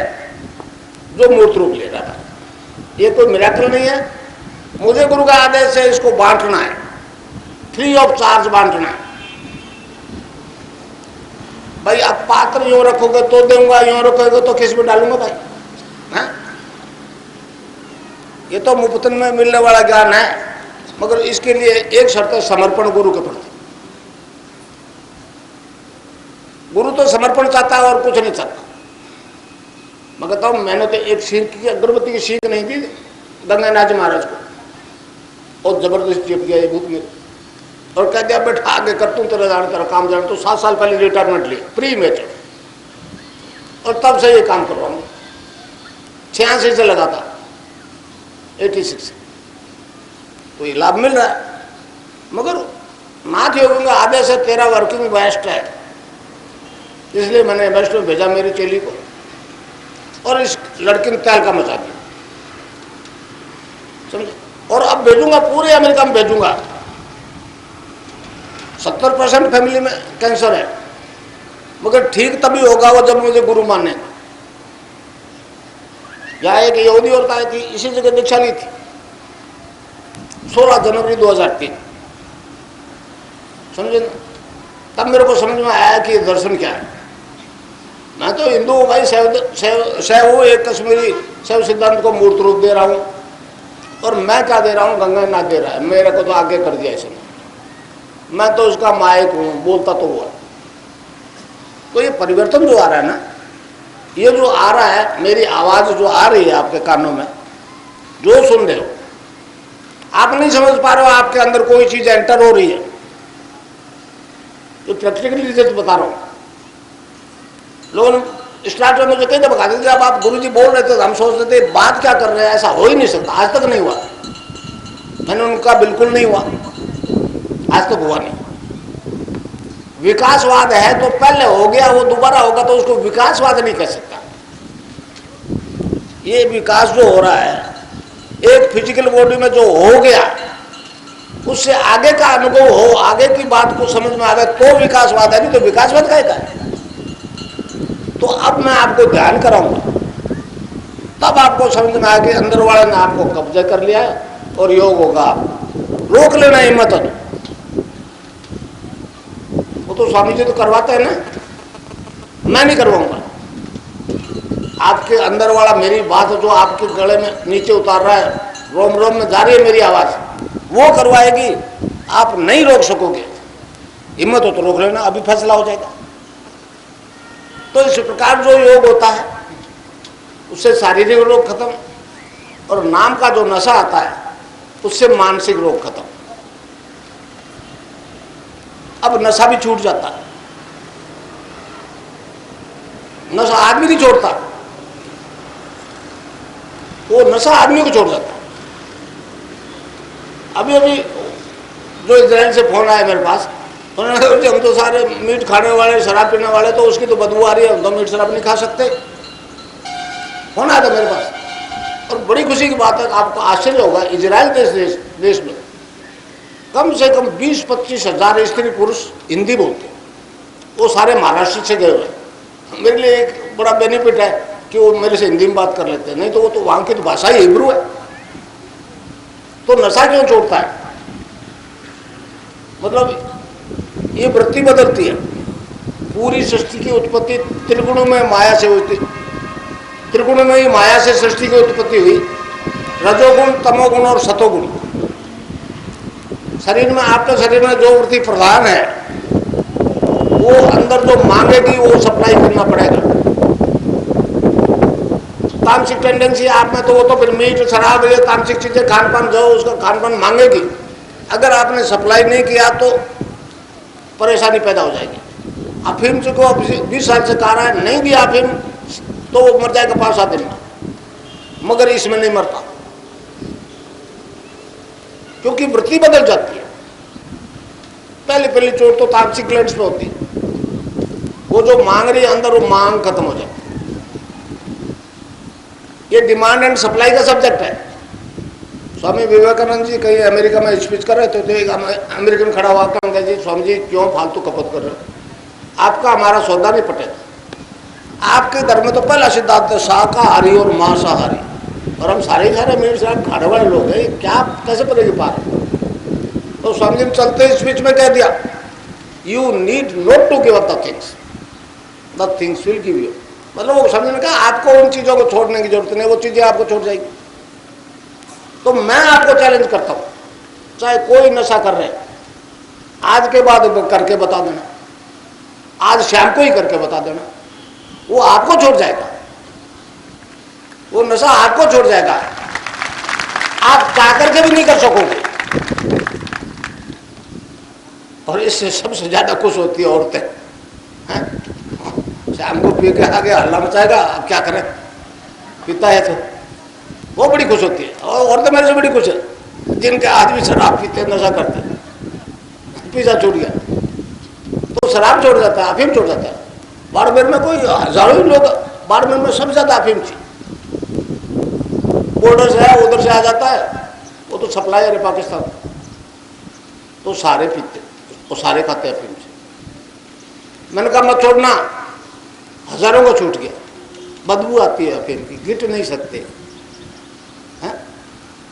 जो मूर्त रूप ले रहा था, ये कोई मिराकल नहीं है। मुझे गुरु का आदेश है इसको बांटना है, फ्री ऑफ चार्ज बांटना है। भाई आप पात्र यूं रखोगे तो दूंगा, यूं रखोगे तो किस में डालूंगा भाई? है? ये तो मुफ्त में मिलने वाला ज्ञान है, मगर इसके लिए एक शर्त है, समर्पण गुरु के प्रति। गुरु तो समर्पण चाहता है और कुछ नहीं चाहता। मगर तो मैंने तो एक सीख की, अगरबत्ती की सीख नहीं दी गंगानाथ जी महाराज को, और जबरदस्ती चिप गया ये भूत मेरे, और कह दिया बेटा आगे कर तू, तेरा जान तेरा काम जान। तो 7 साल पहले रिटायरमेंट लिया प्री में, और तब से ये काम करवाऊंगा। 86 से लगा था, 86 से, तो ये लाभ मिल रहा है। मगर नाथ योगी का आदेश है तेरा वर्किंग बेस्ट है, इसलिए मैंने बेस्ट में भेजा मेरी चेली को, और इस लड़के ने तहलका मचा दिया, समझे? और अब भेजूंगा पूरे अमेरिका में भेजूंगा। 70% फैमिली में कैंसर है, मगर ठीक तभी होगा वो जब मुझे गुरु माने। यहाँ एक यहूदी औरत आई थी, इसी जगह दीक्षा ली थी 16 जनवरी 2003, समझे ना? तब मेरे को समझ में आया कि दर्शन क्या है। मैं तो हिंदू हूँ भाई, शैव हूँ, एक कश्मीरी शैव सिद्धांत को मूर्त रूप दे रहा हूँ, और मैं क्या दे रहा हूँ? गंगानाथ दे रहा है, मेरे को तो आगे कर दिया इसने। मैं तो उसका माइक हूँ, बोलता तो हुआ। तो ये परिवर्तन जो आ रहा है ना, ये जो आ रहा है, मेरी आवाज जो आ रही है आपके कानों में, जो सुन रहे हो, आप नहीं समझ पा रहे हो आपके अंदर कोई चीज एंटर हो रही है। तो प्रैक्टिकली रिजल्ट बता रहा हूँ। लोग स्टार्ट में मुझे कई दफा बता देते, जब आप गुरुजी बोल रहे थे हम सोच रहे थे बात क्या कर रहे हैं, ऐसा हो ही नहीं सकता, आज तक नहीं हुआ। मैंने उनका बिल्कुल नहीं हुआ, आज तक हुआ नहीं। विकासवाद है तो पहले हो गया, वो दोबारा होगा तो उसको विकासवाद नहीं कह सकता। ये विकास जो हो रहा है एक फिजिकल बॉडी में जो हो गया, उससे आगे का अनुभव हो, आगे की बात को समझ में आवे तो विकासवाद है, नहीं तो विकासवाद का है। तो अब मैं आपको ध्यान कराऊंगा, तब आपको समझ में आएगा कि अंदर वाले ने आपको कब्जे कर लिया है और योग होगा। आप रोक लेना हिम्मत है, वो तो स्वामी जी तो करवाते हैं ना, मैं नहीं करवाऊंगा। आपके अंदर वाला मेरी बात जो आपके गले में नीचे उतार रहा है, रोम रोम में जा रही है मेरी आवाज, वो करवाएगी, आप नहीं रोक सकोगे। हिम्मत हो तो रोक लेना, अभी फैसला हो जाएगा। तो इस प्रकार जो योग होता है उससे शारीरिक रोग खत्म, और नाम का जो नशा आता है उससे मानसिक रोग खत्म। अब नशा भी छूट जाता है, नशा आदमी नहीं छोड़ता, वो नशा आदमी को छोड़ जाता है। अभी अभी जो इजराइल से फोन आया मेरे पास, उन्होंने कहा जी हम तो सारे मीट खाने वाले, शराब पीने वाले, तो उसकी तो बदबू आ रही है, हम तो मीट शराब नहीं खा सकते। फोन आया था मेरे पास। और बड़ी खुशी की बात है, आपको आश्चर्य होगा, इजराइल देश में कम से कम 20-25 हजार स्त्री पुरुष हिंदी बोलते हैं। वो सारे महाराष्ट्र से गए हुए हैं। मेरे लिए एक बड़ा बेनिफिट है कि वो मेरे से हिंदी में बात कर लेते हैं, नहीं तो वो तो वहाँ की तो भाषा ही हिब्रू है। तो नशा क्यों छोड़ता है? मतलब ये वृत्ति बदलती है। पूरी सृष्टि की उत्पत्ति त्रिगुण में माया से हुई। त्रिगुण में ही माया से सृष्टि की उत्पत्ति हुई, रजोगुण, तमोगुण और सतोगुण। शरीर में, आपके शरीर में जो वृत्ति प्रधान है, वो अंदर जो मांगेगी वो सप्लाई करना पड़ेगा। तामसिक टेंडेंसी आप में, तो वो तो फिर मीट शराब ये तामसिक चीजें खान पान जो उसका खान पान मांगेगी। अगर आपने सप्लाई नहीं किया तो परेशानी पैदा हो जाएगी। अफीम से को 20 साल से कह रहा है नहीं दिया अफीम तो वो मर जाएगा 5-7 दिन में, मगर इसमें नहीं मरता, क्योंकि वृत्ति बदल जाती है। पहली चोट तो तामसिक ग्लैंड्स पे होती है। वो जो मांग रही है अंदर, वो मांग खत्म हो जाती है। ये डिमांड एंड सप्लाई का सब्जेक्ट है। स्वामी विवेकानंद जी कहीं अमेरिका में स्पीच कर रहे थे, तो एक अमेरिकन खड़ा हुआ, कहते जी स्वामी जी क्यों फालतू खपत कर रहे हो, आपका हमारा सौदा नहीं पटेगा। आपके धर्म में तो पहला सिद्धांत है शाकाहारी और मांसाहारी, और हम सारे मीट शराब खाने वाले लोग हैं, क्या कैसे पड़ेगी पार? तो स्वामी जी चलते स्पीच में कह दिया, you need not to give up the things will give you. मतलब वो समझने का आपको उन चीजों को छोड़ने की जरूरत नहीं, वो चीजें आपको छोड़ जाएगी। तो मैं आपको चैलेंज करता हूं, चाहे कोई नशा कर रहे, आज के बाद करके बता देना, आज शाम को ही करके बता देना, वो आपको छोड़ जाएगा। वो नशा आपको छोड़ जाएगा, आप चाह करके भी नहीं कर सकोगे। और इससे सबसे ज्यादा खुश होती है औरतें, शाम को पी के आगे हल्ला मचाएगा, अब क्या करें, पीता है तो वो बड़ी खुश होती है। और औरतें मेरे से बड़ी खुश है जिनके आदमी शराब पीते, नशा करते, पीछा छूट गया तो शराब छोड़ जाता है, अफीम छोड़ जाता है। बाड़मेर में कोई हजारों ही लोग, बाड़मेर में सबसे ज्यादा अफीम थी, बॉर्डर से है उधर से आ जाता है, वो तो सप्लायर है पाकिस्तान, तो सारे पीते, वो सारे खाते अफीम से। मैंने कहा मत छोड़ना, हजारों को छूट गया। बदबू आती है अफीम की, गिट नहीं सकते हैं,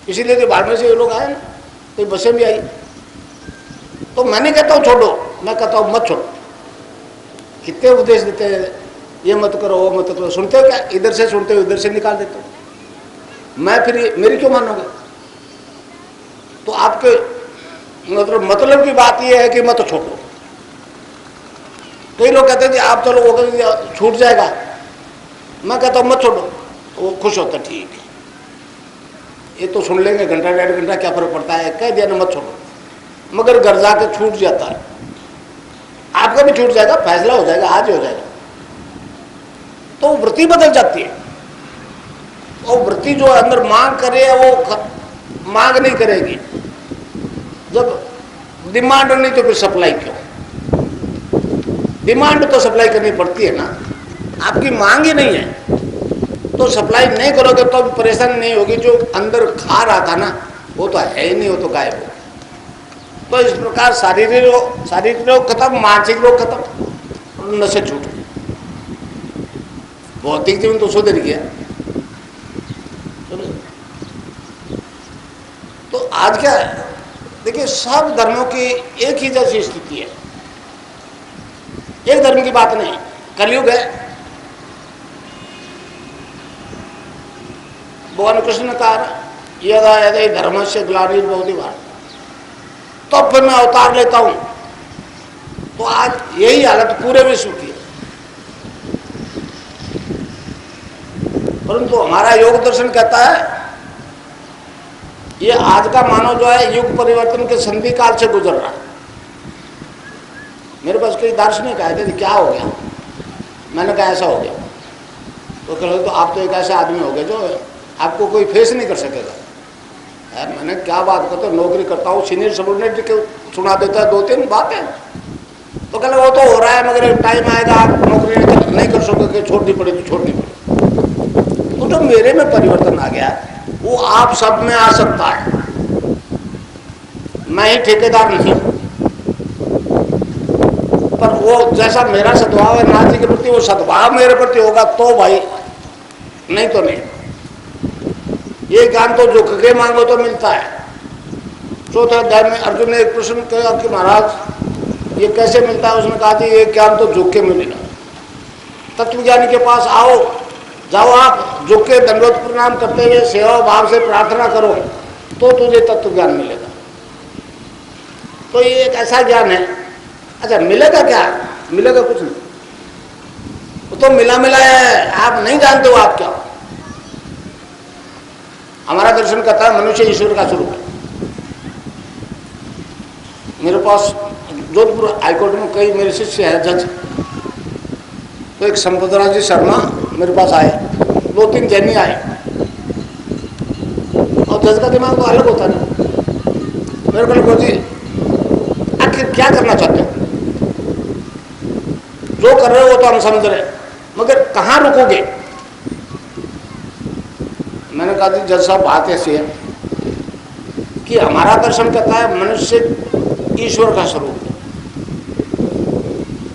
इसीलिए तो बाड़मेर से ये लोग आए ना, तो बसें भी आई। तो मैं नहीं कहता हूँ छोड़ो, मैं कहता हूँ मत छोड़ो। कितने उपदेश देते हैं, ये मत करो वो मत करो, सुनते हो क्या? इधर से सुनते हो, इधर से निकाल देते हो। मैं फिर मेरी क्यों मानोगे? तो आपके मतलब की बात ये है कि मत छोड़ो। कई लोग कहते हैं कि आप चलो वो छूट जाएगा, मैं कहता हूँ मत छोड़ो, तो वो खुश होता है, ठीक है ये तो सुन लेंगे घंटा 1.5 घंटा, क्या फर्क पड़ता है, कह दिया ना मत छोड़ो। मगर घर जाके छूट जाता है, आपका भी छूट जाएगा, फैसला हो जाएगा, आज ही हो जाएगा। तो वृत्ति बदल जाती है। और वृत्ति जो अंदर मांग करे वो मांग नहीं करेगी। जब डिमांड नहीं तो फिर सप्लाई क्यों? डिमांड तो सप्लाई करनी पड़ती है ना, आपकी मांग ही नहीं है तो सप्लाई नहीं करोगे तो परेशानी नहीं होगी। जो अंदर खा रहा था ना वो तो है ही नहीं, वो तो गायब हो। तो इस प्रकार शारीरिक रोग खत्म, मानसिक रोग खत्म, नशे छूट गए, भौतिक जीवन तो सुधर गया। तो आज क्या है, देखिए सब धर्मों की एक ही जैसी स्थिति है, एक धर्म की बात नहीं। कलयुग है, भगवान कृष्ण ने कहा यदा यदि धर्म से ग्लानिर्भवति भारत, तो अब फिर मैं अवतार लेता हूं। तो आज यही हालत पूरे विश्व की है। परंतु हमारा योग दर्शन कहता है ये आज का मानव जो है युग परिवर्तन के संधि काल से गुजर रहा है। मेरे पास कई दार्शनिक आए थे, क्या हो गया? मैंने कहा ऐसा हो गया। तो कह रहे तो आप तो एक ऐसा आदमी हो गए जो आपको कोई फेस नहीं कर सकेगा। यार मैंने क्या बात करता हूँ, नौकरी करता हूँ, सीनियर सबॉर्डिनेट के सुना देता है 2-3 बातें, तो कहले वो तो हो रहा है मगर टाइम आएगा आप नौकरी नहीं कर सकोगे, छोड़नी पड़ेगी तो छोड़नी पड़ेगी। तो जो मेरे में परिवर्तन आ गया वो आप सब में आ सकता है। मैं ही ठेकेदार नहीं हूं, पर वो जैसा मेरा सद्भाव है नाथ जी के प्रति, वो सद्भाव मेरे प्रति होगा तो भाई, नहीं तो नहीं। ये ज्ञान तो झुक के मांगो तो मिलता है। चौथे अध्याय में अर्जुन ने एक प्रश्न किया कि महाराज ये कैसे मिलता है? उसने कहा कि ये ज्ञान तो झुक के मिलेगा। तत्वज्ञानी के पास आओ, जाओ आप झुक के दंडवत प्रणाम करते हुए सेवा भाव से प्रार्थना करो तो तुझे तत्व ज्ञान मिलेगा। तो ये एक ऐसा ज्ञान है। अच्छा मिलेगा क्या? मिलेगा कुछ नहीं, वो तो मिला मिला है, आप नहीं जानते हो आप क्या हो। हमारा दर्शन करता है मनुष्य ईश्वर का स्वरूप है। मेरे पास जोधपुर हाईकोर्ट में कई मेरे शिष्य है जज, तो एक संपतराज जी शर्मा मेरे पास आए, 2-3 जैनी आए, और जज का दिमाग तो अलग होता है। मेरे को लगा जी आखिर क्या करना चाहते हो? जो कर रहे हो वो तो हम समझ रहे, मगर कहाँ रुकोगे? मैंने कहा जी जज साहब बात ऐसी है कि हमारा दर्शन करता है मनुष्य ईश्वर का स्वरूप है,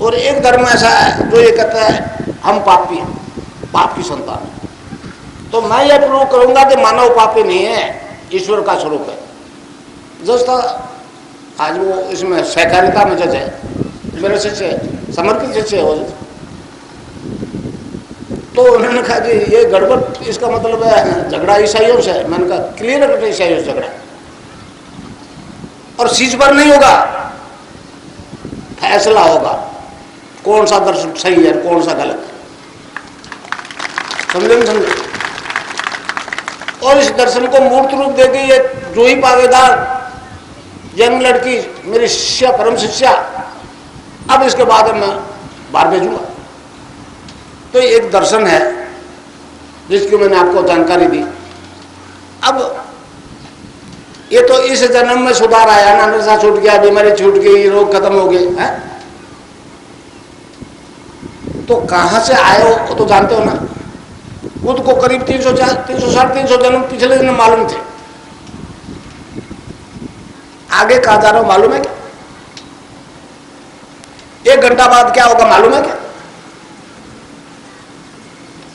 और एक धर्म ऐसा है जो ये कहता है हम पापी हैं, पाप की संतान है। तो मैं ये प्रूव करूंगा कि मानव पापी नहीं है, ईश्वर का स्वरूप है। जज था आज वो इसमें सहकारिता में जज है, मेरे शिष्य समर्पित शिष्य है वो। तो उन्होंने कहा जी ये गड़बड़, इसका मतलब है झगड़ा ईसाइयों से। मैंने कहा क्लियर कट ईसाइयों से झगड़ा, और सीज पर नहीं होगा, फैसला होगा कौन सा दर्शन सही है कौन सा गलत है। समझे नहीं समझे? और इस दर्शन को मूर्त रूप देगी ये जो ही पावेदार यंग लड़की मेरी शिष्या, परम शिष्या, अब इसके बाद मैं बाहर भेजूंगा। तो एक दर्शन है जिसकी मैंने आपको जानकारी दी। अब ये तो इस जन्म में सुधार आया ना, नशा छूट गया, बीमारी छूट गई, रोग खत्म हो गए हैं, तो कहां से आए हो तो जानते हो ना। खुद को करीब 300-350 जन्म पिछले दिन मालूम थे, आगे कहां जा रहा हूं मालूम है क्या? 1 घंटा बाद क्या होगा मालूम है क्या?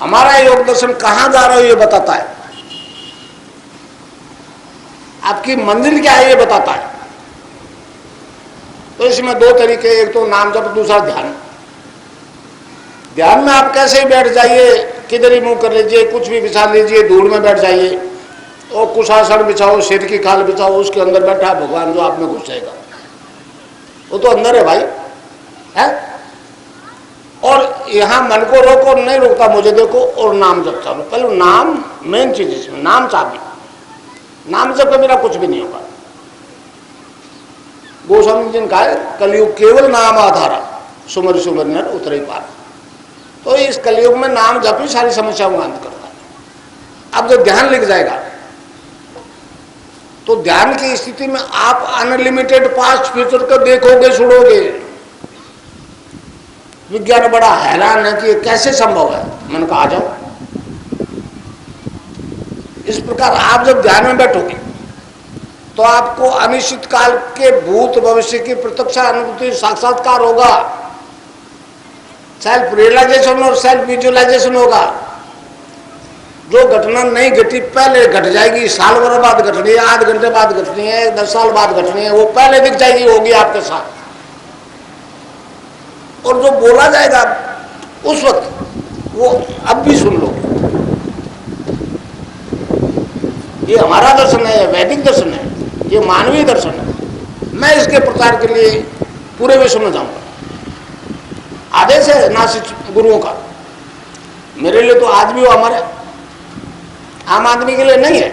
हमारा योग दर्शन कहां जा रहा हो ये बताता है, आपकी मंजिल क्या है ये बताता है। तो इसमें 2 तरीके, एक तो नाम जप, दूसरा ध्यान। ध्यान में आप कैसे ही बैठ जाइए, किधर ही मुंह कर लीजिए, कुछ भी बिछा लीजिए, धूल में बैठ जाइए, और कुशासन बिछाओ, शेर की खाल बिछाओ, उसके अंदर बैठा है भगवान जो आप में घुस जाएगा। वो तो अंदर है भाई है। और यहां मन को रोको, नहीं रोकता मुझे देखो, और नाम जप चालू। पहले नाम मेन चीज, इसमें नाम चाबी, नाम जप के बिना कुछ भी नहीं होगा। गोस्वामी जी ने कहा कलयुग केवल नाम आधारा, सुमर सुमर नर उतरे पार। तो इस कलयुग में नाम जप ही सारी समस्याओं का अंत करता है। अब जब ध्यान लिख जाएगा तो ध्यान की स्थिति में आप अनलिमिटेड पास्ट फ्यूचर को देखोगे, सुनोगे। विज्ञान बड़ा हैरान है कि ये कैसे संभव है। मैंने कहा आ जाओ। इस प्रकार आप जब ध्यान में बैठोगे तो आपको अनिश्चित काल के भूत भविष्य की प्रत्यक्ष अनुभूति, साक्षात्कार होगा। सेल्फ रियलाइजेशन और सेल्फ विजुअलाइजेशन होगा। जो घटना नहीं घटी पहले घट जाएगी, साल भर बाद घटनी है, 8 घंटे बाद घटनी है, 10 साल बाद घटनी है, वो पहले दिख जाएगी, होगी आपके साथ। और जो बोला जाएगा उस वक्त वो अब भी सुन लो। ये हमारा दर्शन है, वैदिक दर्शन है, ये मानवीय दर्शन है। मैं इसके प्रचार के लिए पूरे विश्व में जाऊंगा। आदेश है नासिक गुरुओं का। मेरे लिए तो आज भी वो हमारे आम आदमी के लिए नहीं है।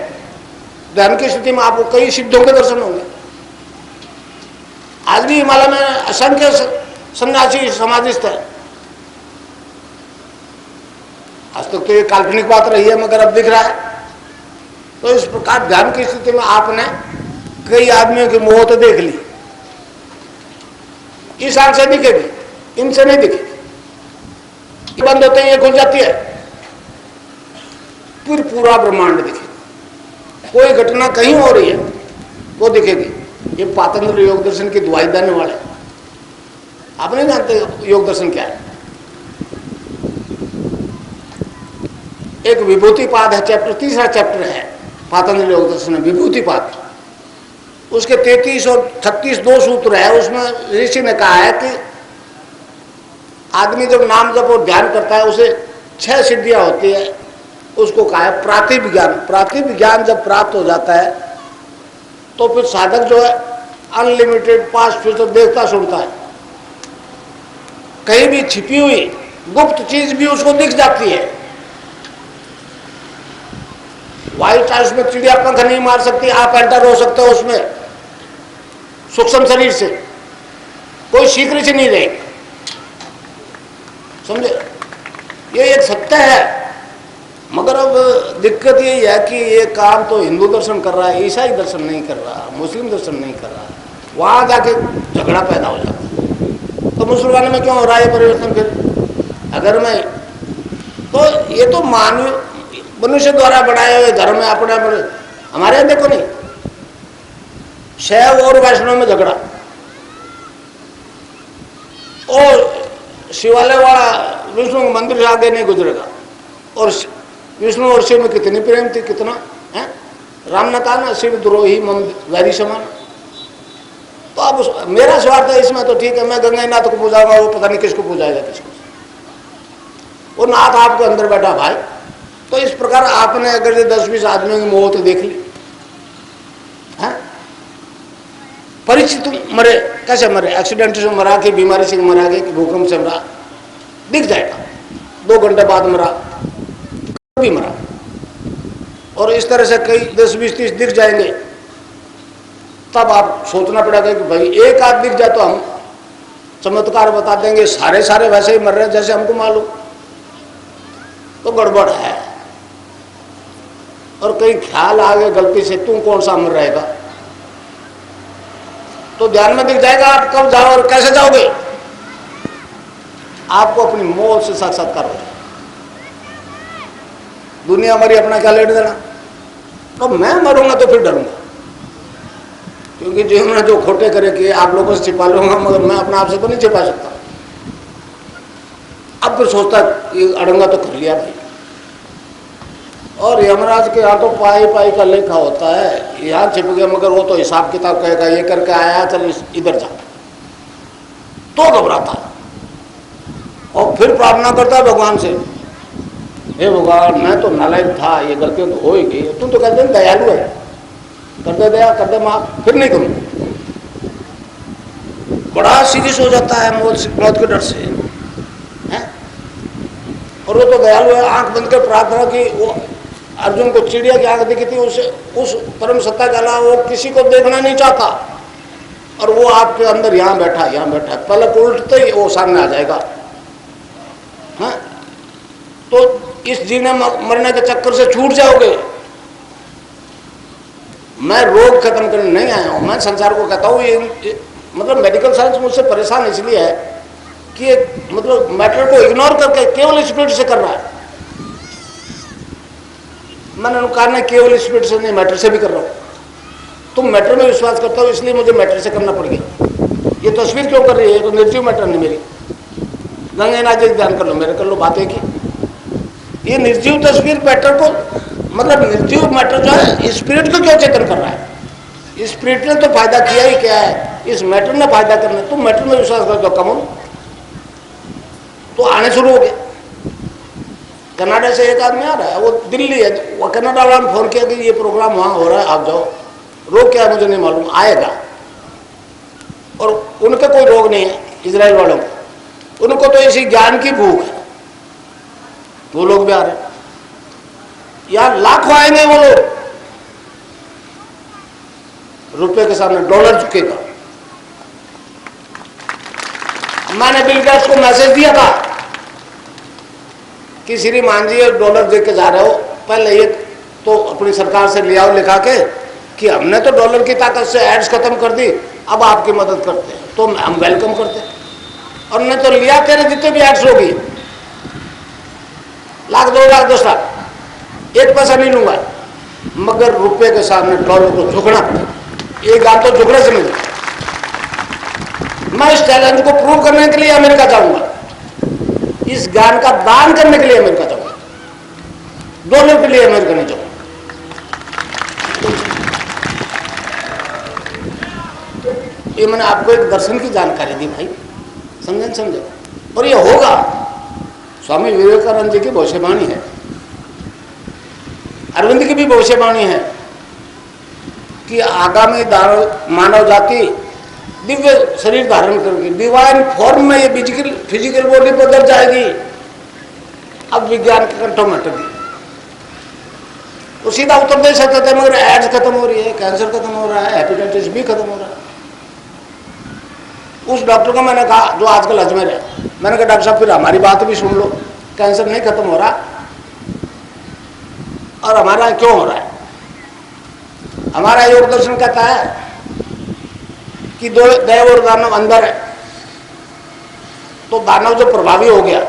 ध्यान की स्थिति में आपको कई सिद्धों के दर्शन होंगे। आज भी हिमालय में असंख्य सन्यासी समाधिस्थ है। आज तक तो ये काल्पनिक बात रही है, मगर अब दिख रहा है। तो इस प्रकार ध्यान की स्थिति में आपने कई आदमियों की मौत देख ली, इस आंख से दिखेगी, इनसे नहीं दिखेगी। बंद होते ही ये खुल जाती है, फिर पूरा ब्रह्मांड दिखेगा। कोई घटना कहीं हो रही है वो दिखेगी। ये पातंजलि योग दर्शन की दुआई देने वाले। आप नहीं जानते योग दर्शन क्या है? एक विभूतिपाद है, चैप्टर, तीसरा चैप्टर है पातंजलि योग दर्शन में, विभूतिपाद। उसके 33 और 36 दो सूत्र है। उसमें ऋषि ने कहा है कि आदमी जब नाम जप और ध्यान करता है उसे 6 सिद्धियां होती है। उसको कहा है प्रातिभ ज्ञान। प्रातिभ ज्ञान जब प्राप्त हो जाता है तो फिर साधक जो है अनलिमिटेड पास्ट फ्यूचर देखता सुनता है। कहीं भी छिपी हुई गुप्त चीज भी उसको दिख जाती है। व्हाइट हाउस में चिड़िया पंख नहीं मार सकती, आप एंटर हो सकते हो उसमें सूक्ष्म शरीर से, कोई सीक्रेट नहीं रहेगी। समझे? ये एक सत्य है। मगर अब दिक्कत यही है कि ये काम तो हिंदू दर्शन कर रहा है, ईसाई दर्शन नहीं कर रहा, मुस्लिम दर्शन नहीं कर रहा। वहां जाके झगड़ा पैदा हो जाता है। तो मुसलमानों में क्यों हो रहा है परिवर्तन? फिर अगर मैं तो ये तो मानव मनुष्य द्वारा बनाए हुए धर्म है अपने। हमारे यहाँ देखो नहीं, शैव और वैष्णव में झगड़ा, और शिवालय वाला विष्णु के मंदिर से आगे नहीं गुजरेगा। और विष्णु और शिव में कितनी प्रेम थी, कितना है। राम ने कहा ना, शिव द्रोही मम वैरी समान। तो अब मेरा स्वार्थ है इसमें, तो ठीक है, मैं गंगानाथ को पूजाऊंगा, वो पता नहीं किसको पूजाएगा, किसको। वो नाथ आपके अंदर बैठा भाई। तो इस प्रकार आपने अगर ये 10-20 आदमियों की मौत देख ली, परिचित मरे, कैसे मरे? एक्सीडेंट से मरा, कि बीमारी से मरा, कि भूकंप से मरा, दिख जाएगा। 2 घंटे बाद मरा, कभी मरा। और इस तरह से कई 10-20-30 दिख जाएंगे। तब आप सोचना पड़ेगा कि भाई एक आध दिख जाए तो हम चमत्कार बता देंगे, सारे वैसे ही मर रहे हैं जैसे हमको मालूम, तो गड़बड़ है। और कहीं ख्याल आ गया गलती से, तुम कौन सा अमर रहेगा, तो ध्यान में दिख जाएगा आप कब जाओ और कैसे जाओगे। आपको अपनी मौत से साक्षात्कार हो। दुनिया मरी, अपना क्या लेट देना। तो मैं मरूंगा तो फिर डरूंगा, क्योंकि जीवन में जो खोटे करे कि आप लोगों से छिपा लूंगा, मगर मैं अपने आप से तो नहीं छिपा सकता। अब फिर सोचता ये अड़ंगा तो कर लिया भाई। और यमराज के यहाँ तो पाई का लेखा होता है, यहाँ छिप गया, मगर वो तो हिसाब किताब कहेगा, ये करके आया, चल इधर जा, तो घबराता है। और फिर प्रार्थना करता है भगवान से, हे भगवान, मैं तो नालायक था, ये गलतियां तो हो ही गई, तुम तो कहते दयालु है, कर दे दया, कर दे माफ, फिर नहीं करूँ। बड़ा सीरियस हो जाता है मौत के डर से, है? और वो तो दयालु है। आंख बंद कर प्रार्थना की, वो अर्जुन को चिड़िया की आंख दिखी थी, उस परम सत्ता के अलावा वो किसी को देखना नहीं चाहता। और वो आपके अंदर यहाँ बैठा, पलक उल्टते ही वो सामने आ जाएगा। हाँ? तो इस जीने मरने के चक्कर से छूट जाओगे। मैं रोग खत्म करने नहीं आया हूं, मैं संसार को कहता हूँ, ये मतलब मेडिकल साइंस मुझसे परेशान इसलिए है कि मतलब मैटर को इग्नोर करके केवल स्पिरिट से कर रहा है। मैंने कहा ना, केवल स्पिरिट से नहीं, मैटर से भी कर रहा हूँ। तुम मैटर में विश्वास करता हो, इसलिए मुझे मैटर से करना पड़ गया। ये तस्वीर क्यों कर रही है? ये तो निर्जीव मैटर नहीं मेरी। गंगानाथ जी ध्यान कर लो, मेरे कर लो, बातें की। ये निर्जीव तस्वीर मैटर को, मतलब निर्जीव मैटर जो है स्पिरिट को क्यों चेतन कर रहा है? स्पिरिट ने तो फायदा किया ही क्या है, इस मैटर ने फायदा करना। तुम मैटर में विश्वास कर दो, कम तो आने शुरू हो गए। कनाडा से एक आदमी आ रहा है, वो दिल्ली है, वो कनाडा वाला ने फोन किया कि ये प्रोग्राम वहां हो रहा है, आप जाओ। रोग क्या है मुझे नहीं मालूम, आएगा। और उनका कोई रोग नहीं है इजराइल वालों को, उनको तो इसी ज्ञान की भूख है। वो लोग भी आ रहे हैं, यार लाखों आएंगे वो लोग। रुपए के सामने डॉलर झुकेगा। मैंने बिल गेट्स को मैसेज दिया था कि श्रीमान जी डॉलर दे के जा रहे हो, पहले ये तो अपनी सरकार से ले आओ लिखा के कि हमने तो डॉलर की ताकत से एड्स खत्म कर दी, अब आपकी मदद करते हैं, तो हम वेलकम करते हैं। और नहीं तो लिया तेरे जितने भी एड्स होगी, लाख 2 लाख 10 लाख, एक पैसा नहीं लूंगा, मगर रुपए के सामने डॉलर को झुकना पड़ेगा। एक गान तो झुकने से मिलेगा। मैं इस चैलेंज को प्रूव करने के लिए अमेरिका जाऊंगा, इस गान का दान करने के लिए अमेरिका जाऊंगा, डॉलर के लिए अमेरिका नहीं जाऊंगा। ये मैंने आपको एक दर्शन की जानकारी दी भाई, समझे। और ये होगा, स्वामी विवेकानंद जी की भविष्यवाणी है, अरविंद की भी भविष्यवाणी है कि आगामी मानव जाति दिव्य शरीर धारण करके डिवाइन फॉर्म में ये फिजिकल बॉडी बदल जाएगी। अब विज्ञान के कंठों में अटक गई। वो सीधा उत्तर दे सकते थे, मगर एड्स खत्म हो रही है, कैंसर खत्म हो रहा है, हेपेटाइटिस भी खत्म हो रहा है। उस डॉक्टर को मैंने कहा, जो आजकल अजमेर है, मैंने कहा डॉक्टर साहब फिर हमारी बात भी सुन लो, कैंसर नहीं खत्म हो रहा और हमारा क्यों हो रहा है? हमारा योग दर्शन कहता है कि दो दैव और दानव अंदर है। तो दानव जो प्रभावी हो गया,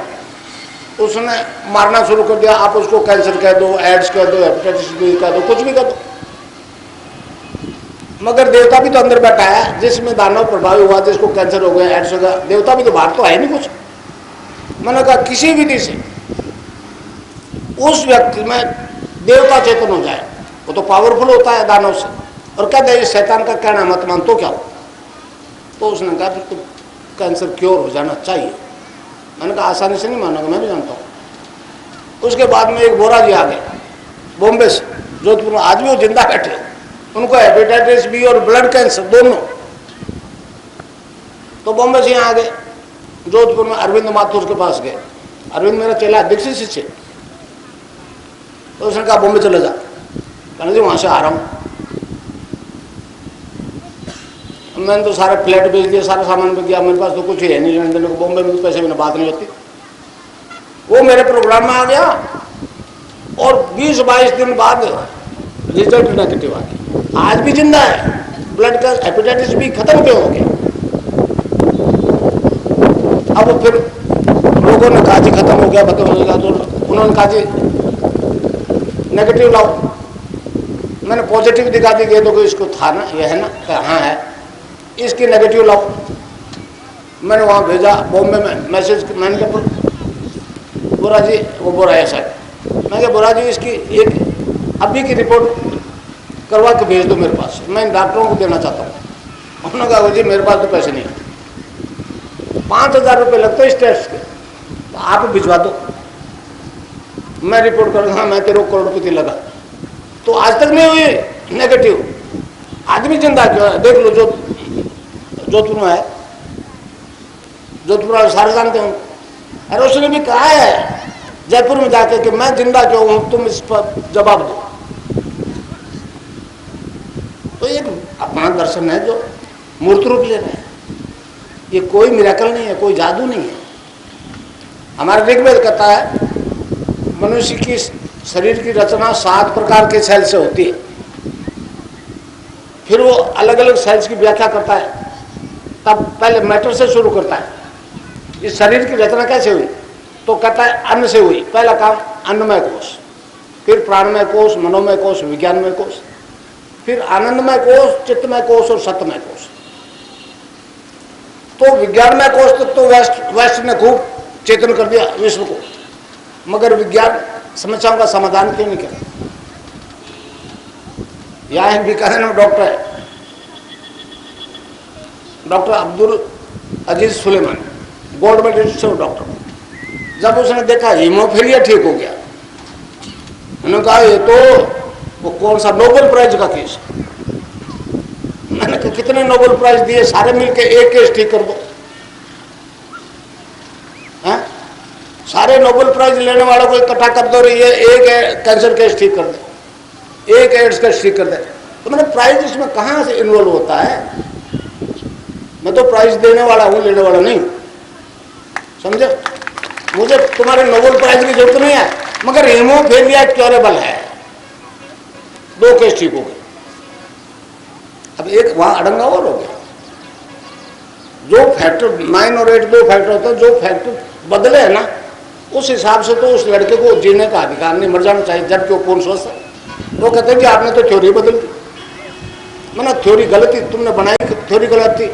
उसने मारना शुरू कर दिया। आप उसको कैंसर कह दो, एड्स कह दो, हेपेटाइटिस बी कह दो, कुछ भी कह दो, मगर देवता भी तो अंदर बैठा है, जिसमें दानव प्रभावी हुआ, जिसको कैंसर हो गया, एड्स हो गया, देवता भी तो बाहर तो है नहीं कुछ। मैंने कहा किसी विधि से उस व्यक्ति में देवता चेतन हो जाए, वो तो पावरफुल होता है दानव से, और कहते हैं शैतान का कहना मत मान तो क्या हो। तो उसने कहा फिर तो कैंसर क्योर हो जाना चाहिए। मैंने कहा आसानी से नहीं मानोगे, मैं भी जानता हूँ। उसके बाद में एक बोरा जी आ गए बॉम्बे से, जोधपुर में, आज भी वो जिंदा बैठे, उनको हेपेटाइटिस बी और ब्लड कैंसर दोनों। तो बॉम्बे से यहाँ आ गए, जोधपुर में अरविंद माथुर के पास गए। अरविंद मेरा चेला, दीक्षित शिष्य। तो उसने कहा बॉम्बे चले जा। कहने जी वहाँ से आ रहा हूँ। मैंने तो सारे फ्लैट बेच दिया, सारा सामान बेच गया, मेरे पास तो कुछ ही है नहीं लेने देने को। बॉम्बे में तो पैसे बिना बात नहीं होती। वो मेरे प्रोग्राम में आ गया और 20-22 दिन बाद रिजल्ट नेगेटिव आ गया। आज भी जिंदा है, ब्लड का हेपेटाइटिस भी खत्म क्यों हो गया? अब फिर लोगों ने कहा जी खत्म हो गया, खत्म हो गया। तो उन्होंने कहा जी नेगेटिव लाओ। मैंने पॉजिटिव दिखा दी, ये तो इसको था ना, ये है ना, हाँ है, इसकी नेगेटिव लाओ। मैंने वहाँ भेजा बॉम्बे में मैसेज। मैंने कहा बोरा जी, वो बोरा ऐसा है, मैं क्या बोरा जी इसकी एक अभी की रिपोर्ट करवा के भेज दो मेरे पास, मैं इन डॉक्टरों को देना चाहता हूँ। उन्होंने कहा जी मेरे पास तो पैसे नहीं है, 5000 रुपये लगते इस टेस्ट के, तो आप भिजवा दो, मैं रिपोर्ट करूँगा, मैं तेरे को करोड़पति लगा। तो आज तक नहीं हुई नेगेटिव। आदमी जिंदा क्यों है? देख लो, जो जोधपुर में है, जोधपुर वाले सारे जानते हैं। अरे उसने भी कहा है जयपुर में जाकर कि मैं जिंदा क्यों हूं, तुम इस पर जवाब दो। तो एक अपना दर्शन है जो मूर्त रूप ले रहे हैं। ये कोई मिरेकल नहीं है, कोई जादू नहीं है। हमारा ऋग्वेद कहता है मनुष्य की शरीर की रचना 7 प्रकार के सेल से होती है। फिर वो अलग अलग सेल्स की व्याख्या करता है। तब पहले मैटर से शुरू करता है, इस शरीर की रचना कैसे हुई? तो कहता है अन्न से हुई। पहला काम अन्नमय कोश, फिर प्राणमय कोश, मनोमय कोश, विज्ञानमय कोश, फिर आनंदमय कोश, चित्तमय कोश और सत्यमय कोश। तो विज्ञानमय कोश तक तो वेस्ट ने खूब चेतन कर दिया विश्व को, मगर विज्ञान समस्याओं का समाधान क्यों नहीं किया? यहाँ बीकानेर में डॉक्टर है, डॉक्टर अब्दुल अजीज सुलेमान, गोल्ड मेडलिस्ट डॉक्टर। जब उसने देखा हीमोफीलिया ठीक हो गया, उन्होंने कहा ये तो वो कौन सा नोबेल प्राइज का केस। मैंने कहा कितने नोबेल प्राइज दिए, सारे मिलके एक केस ठीक कर दो। हैं? सारे नोबेल प्राइज लेने वालों को इकट्ठा कर दो, ये एक कैंसर केस ठीक कर दे, एक एड्स केस ठीक कर दे। तो मैंने प्राइज इसमें कहाँ से इन्वॉल्व होता है? मैं तो प्राइज देने वाला हूँ, लेने वाला नहीं, समझे? मुझे तुम्हारे नोबेल प्राइज की जरूरत नहीं है, मगर हीमोफीलिया क्योरेबल है, 2 केस ठीक हो गए। अब एक वहां अड़ंगा और हो गया। जो फैक्टर 9 और 8 दो फैक्टर होते हैं, जो फैक्टर बदले है ना उस हिसाब से तो उस लड़के को जीने का अधिकार नहीं, मर जाना चाहिए, जबकि वो पूर्ण स्वस्थ है। वो कहते हैं कि आपने तो थ्योरी बदल दी, मैंने थ्योरी गलत थी, तुमने बनाई थ्योरी गलत थी।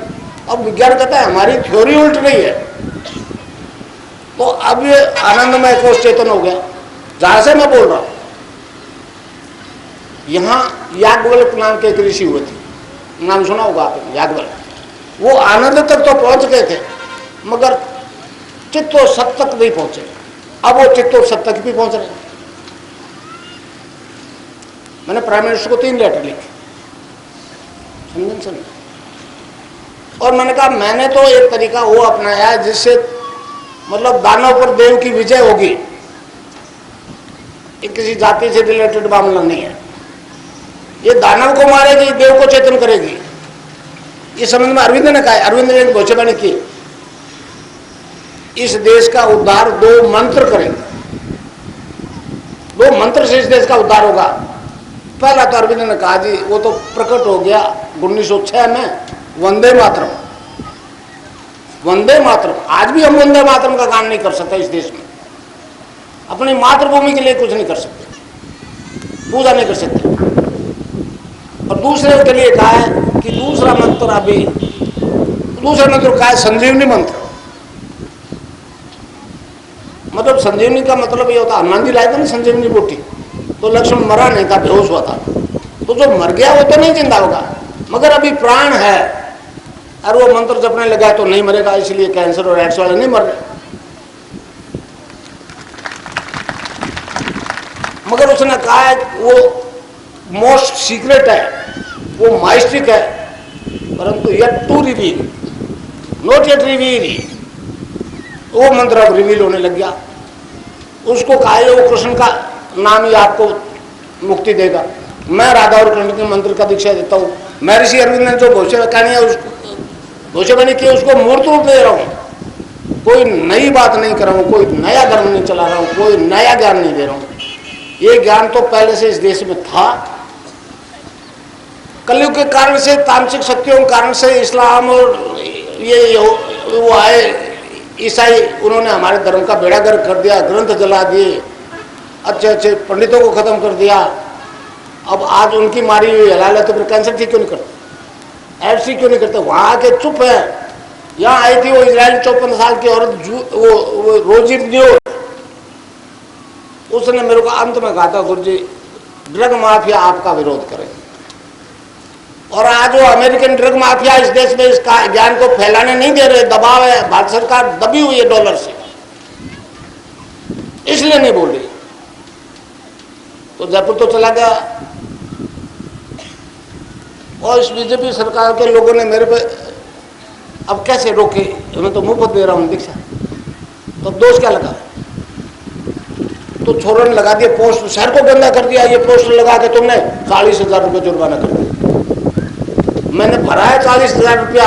अब विज्ञान कहता है हमारी थ्योरी उल्ट रही है। तो अब ये आनंदमय कोश चेतन हो गया। जहां से मैं बोल रहा हूं, यहां याज्ञवल्क्य नाम के एक ऋषि हुए थे, नाम सुना होगा आपने, याज्ञवल्क्य। वो आनंद तक तो पहुंच गए थे मगर चित्तो सत तक नहीं पहुंचे। अब वो चित्तो सत तक भी पहुंच रहे। मैंने प्राइम मिनिस्टर को 3 लेटर लिखे, समझे। और मैंने कहा मैंने तो एक तरीका वो अपनाया जिससे मतलब दानव पर देव की विजय होगी। ये किसी जाति से रिलेटेड मामला नहीं है। ये दानव को मारेगी, देव को चेतन करेगी। ये समझ में अरविंद ने कहा, अरविंद ने घोषणा की, इस देश का उद्धार 2 मंत्र करेंगे, 2 मंत्र से इस देश का उद्धार होगा। पहला तो अरविंद ने कहा जी वो तो प्रकट हो गया 1906 में, वंदे मातरम। वंदे मातरम, आज भी हम वंदे मातरम का काम नहीं कर सकते इस देश में। अपनी मातृभूमि के लिए कुछ नहीं कर सकते, पूजा नहीं कर सकते। और दूसरे के लिए कहा है कि दूसरा मंत्र, अभी दूसरा मंत्र कहा है संजीवनी मंत्र। मतलब संजीवनी का मतलब ये होता, हनुमान जी लाए थे ना संजीवनी बूटी, तो लक्ष्मण मरा नहीं था, बेहोश हुआ था। तो जो मर गया वो तो नहीं जिंदा होगा, मगर अभी प्राण है और वो मंत्र जपने लगा तो नहीं मरेगा। इसलिए कैंसर और एड्स वाले नहीं मर रहे। मगर उसने कहा है वो मोस्ट सीक्रेट है, वो माइस्टिक है, परंतु yet to reveal, not yet reveal. वो मंत्र अब रिवील होने लग गया। उसको कहा है वो कृष्ण का नाम ही आपको मुक्ति देगा। मैं राधा और कृष्ण के मंत्र का दीक्षा देता हूँ। मैं ऋषि अरविंद ने जो भविष्यवाणी है उसको भविष्यवाणी की उसको मूर्त रूप दे रहा हूँ। कोई नई बात नहीं कर रहा हूँ, कोई नया धर्म नहीं चला रहा हूँ, कोई नया ज्ञान नहीं दे रहा हूँ। ये ज्ञान तो पहले से इस देश में था। कलयुग के कारण से, तांत्रिक शक्तियों के कारण से इस्लाम और ये वो आए ईसाई, उन्होंने हमारे धर्म का बेड़ा गर्क कर दिया, ग्रंथ जला दिए, अच्छे अच्छे पंडितों को खत्म कर दिया। अब आज उनकी मारी हुई हलाल है तो फिर कैंसर ठीक क्यों नहीं करते, एफसी क्यों नहीं करते? वहां आके चुप है। यहाँ आई थी वो इजराइल 54 साल की औरत, वो रोजी दियो, उसने मेरे को अंत में कहा था गुरुजी ड्रग माफिया आपका विरोध करे। और आज वो अमेरिकन ड्रग माफिया इस देश में इस ज्ञान को फैलाने नहीं दे रहे, दबाव है, भारत सरकार दबी हुई है डॉलर से, इसलिए नहीं बोल रही। तो जयपुर तो चला गया और इस बीजेपी सरकार के लोगों ने मेरे पे अब कैसे रोके, मैं तो मुफ्त दे रहा हूं दीक्षा, तो दोष क्या लगा? तो छोरों ने लगा दिया पोस्ट, शहर को गंदा कर दिया, ये पोस्टर लगा के तुमने 40,000 रुपये जुर्माना कर दिया। मैंने भरा है 40,000 रुपया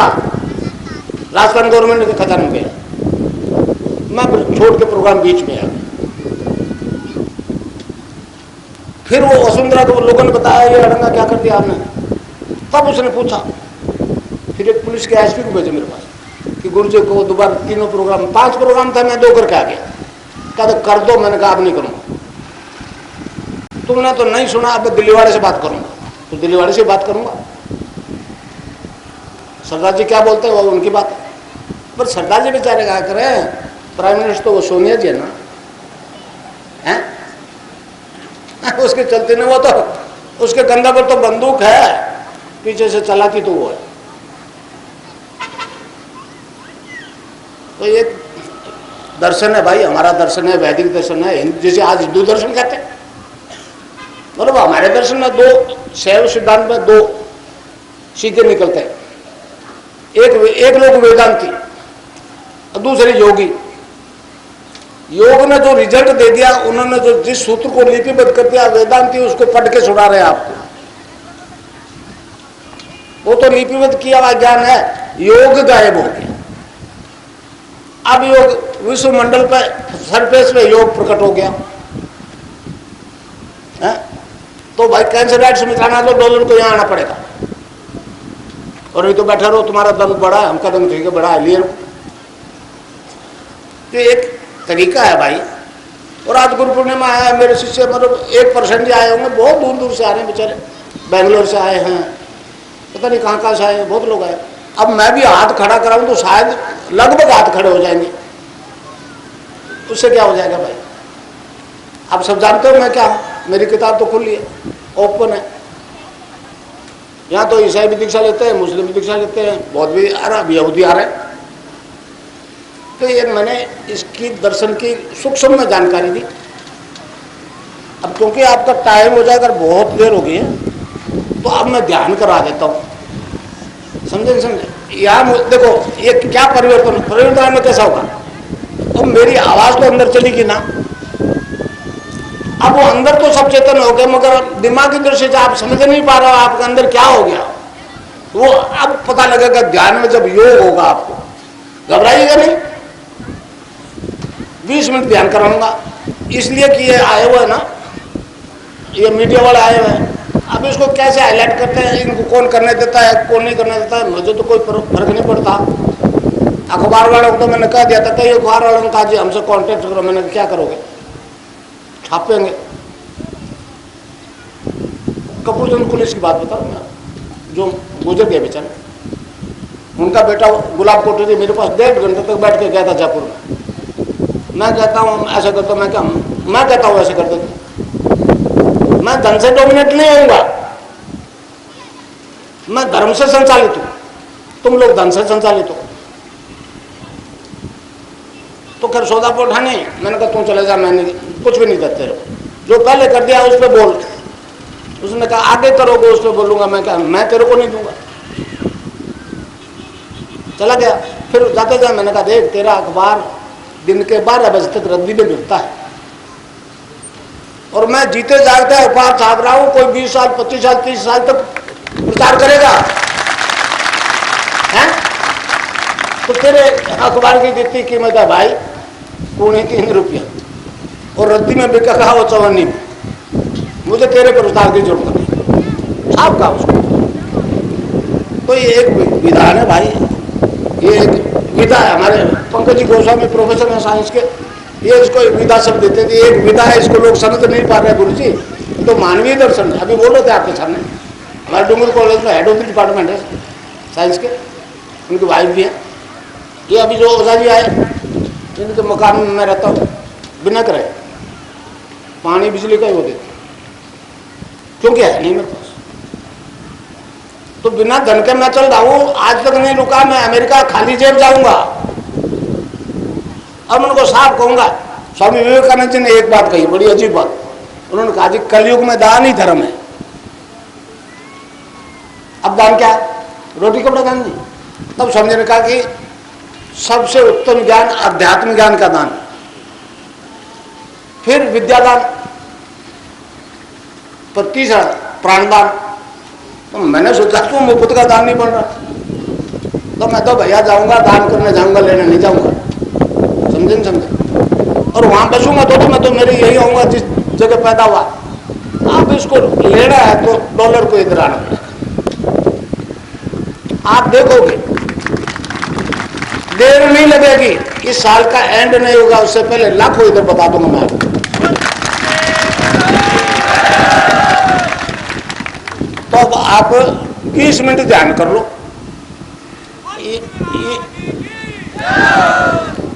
राजस्थान गवर्नमेंट के खजाने में, मैं छोड़ के प्रोग्राम बीच में आ गया। फिर वो वसुंधरा को लोगों ने बताया ये अड़ंगा क्या कर दिया आपने, तब उसने पूछा। फिर एक पुलिस के एसपी को भेजे मेरे पास कि गुरुजी को दोबारा 3 प्रोग्राम, 5 प्रोग्राम था, मैं 2 करके आ गया। कहते कर दो, मैंने कहा अब नहीं करूंगा। तुमने तो नहीं सुना, अब दिल्ली वाले से बात करूंगा। तो दिल्ली वाले से बात करूंगा, सरदार जी क्या बोलते हैं वो उनकी बात है। पर सरदार जी बेचारे क्या करें, प्राइम मिनिस्टर तो वो सोनिया जी है ना, हैं? उसके चलते ना, वो तो उसके कंधे पर तो बंदूक है, पीछे से चलाती तो वो है। तो ये दर्शन है भाई, हमारा दर्शन है, वैदिक दर्शन है, जिसे आज हिंदू दर्शन कहते हैं। मतलब हमारे दर्शन में 2 शैव सिद्धांत में 2 सीखे निकलते हैं। एक लोग वेदांती और दूसरे योगी। योग ने जो रिजल्ट दे दिया, उन्होंने जो जिस सूत्र को लिपिबद्ध कर दिया, वेदांती उसको पढ़ के सुना रहे हैं आपको। वो तो लिपिबद्ध किया हुआ ज्ञान है, योग गायब हो गया। अब योग विश्व मंडल पर सरफेस पे योग प्रकट हो गया है? तो भाई कैंसर राइट्स मिटाना तो डॉलर को यहाँ आना पड़ेगा। और नहीं तो बैठे रहो, तुम्हारा दम बड़ा है, हमका दम ठीक है बड़ा है, लिए रहो। तो एक तरीका है भाई। और आज गुरु पूर्णिमा है, मेरे शिष्य मतलब 1% ही आए होंगे, बहुत दूर दूर से आ रहे हैं बेचारे, बेंगलोर से आए हैं, पता नहीं कहाँ कहाँ से आए हैं, बहुत लोग आए। अब मैं भी हाथ खड़ा कराऊं तो शायद लगभग हाथ खड़े हो जाएंगे, उससे क्या हो जाएगा भाई? आप सब जानते हो मैं क्या हूँ, मेरी किताब तो खुली है, ओपन है। यहाँ तो ईसाई भी दीक्षा लेते हैं, मुस्लिम भी दीक्षा लेते हैं, बौद्ध भी आ रहा, यहूदी आ रहे हैं। तो ये मैंने इसकी दर्शन की सूक्ष्म में जानकारी दी। अब क्योंकि आपका टाइम हो जाएगा, बहुत देर हो गई है, तो अब मैं ध्यान करा देता हूँ, समझे? यहाँ देखो ये क्या परिवर्तन में कैसा होगा? अब मेरी आवाज तो अंदर चलेगी ना, अब वो अंदर तो सब चेतन हो गए, मगर दिमागी दृष्टि से आप समझ नहीं पा रहे हो आपके अंदर क्या हो गया। वो अब पता लगेगा ध्यान में, जब योग होगा आपको घबराइएगा नहीं। 20 मिनट ध्यान कराऊंगा, इसलिए कि ये आए हुए हैं ना, ये मीडिया वाले आए हुए हैं। अब इसको कैसे हाईलाइट करते हैं, इनको कौन करने देता है कौन नहीं करने देता है, मुझे तो कोई फर्क नहीं पड़ता। अखबार वालों को तो मैंने कह दिया था, कई अखबार वालों ने कहा जी हमसे कांटेक्ट करो, मैंने क्या करोगे, छापेंगे। कपूरचंद पुलिस की बात बताऊँ मैं, जो गुजर गए बेचारे, उनका बेटा गुलाब कोठरी मेरे पास 1.5 घंटे तक बैठ के गया था जयपुर में। मैं कहता हूँ ऐसा करता, मैं कहता हूँ ऐसे करते, मैं धन से डोमिनेट नहीं होऊंगा, मैं धर्म से संचालित हूं, तुम लोग धन से संचालित हो। तो खैर सौदा पर उठा नहीं, मैंने कहा तू चले जा, मैंने कुछ भी नहीं देते रहो, जो पहले कर दिया उस पर बोल। उसने कहा आगे करोगे उस पर बोलूंगा। मैं कहा मैं तेरे को नहीं दूंगा। चला गया। फिर जाते जाए मैंने कहा देख तेरा अखबार दिन के 12 बजे तक रद्दी में मिलता है, और मैं जीते जागते अखबार छाप रहा हूं, कोई 20 साल 25 साल 30 साल तक प्रचार करेगा हैं? तो तेरे अखबार की कितनी कीमत है भाई? 3.25 रुपया, और रद्दी में बिका कहा वो 54 में। मुझे तेरे प्रचार की जरूरत नहीं, छाप का उसको। तो ये एक विधान है भाई, ये एक विधा है। हमारे पंकज जी गोस्वामी प्रोफेसर हैं साइंस के, ये इसको विधा शब्द देते थे। एक विधा है, इसको लोग समझ नहीं पा रहे गुरु जी, तो मानवीय दर्शन अभी बोल रहे थे आपके सामने। हमारे डूंगर कॉलेज में हेड ऑफ द डिपार्टमेंट है साइंस के, उनकी वाइफ भी है। ये अभी जो ओझा जी आए, इनके मकान में मैं रहता हूँ, बिना करे पानी बिजली का ही वो देते, क्योंकि है नहीं मेरे पास। तो बिना धन के मैं चल रहा हूँ, आज तक नहीं रुका। मैं अमेरिका खाली जेब जाऊंगा। अब उनको साफ कहूंगा, स्वामी विवेकानंद जी ने एक बात कही, बड़ी अजीब बात। उन्होंने कहा जी कलयुग में दान ही धर्म है। अब दान क्या है? रोटी कपड़ा दान नहीं। तब स्वामी जी ने कहा कि सबसे उत्तम ज्ञान अध्यात्म ज्ञान का दान, फिर विद्यादान, पर तीसरा प्राणदान। तो मैंने सोचा तो मुफ्त का दान नहीं बन रहा, तो मैं तो भैया जाऊंगा, दान करने जाऊंगा, लेने नहीं जाऊंगा। समझे? और वहां बसूंगा तो मैं तो मेरे यही आऊंगा जिस जगह पैदा हुआ। आप इसको लेना है तो डॉलर को इधर आना पड़ेगा। आप देखोगे देर नहीं लगेगी, इस साल का एंड नहीं होगा, उससे पहले लाखों इधर बता दूंगा मैं आपको। तो अब आप 20 मिनट ध्यान कर लो।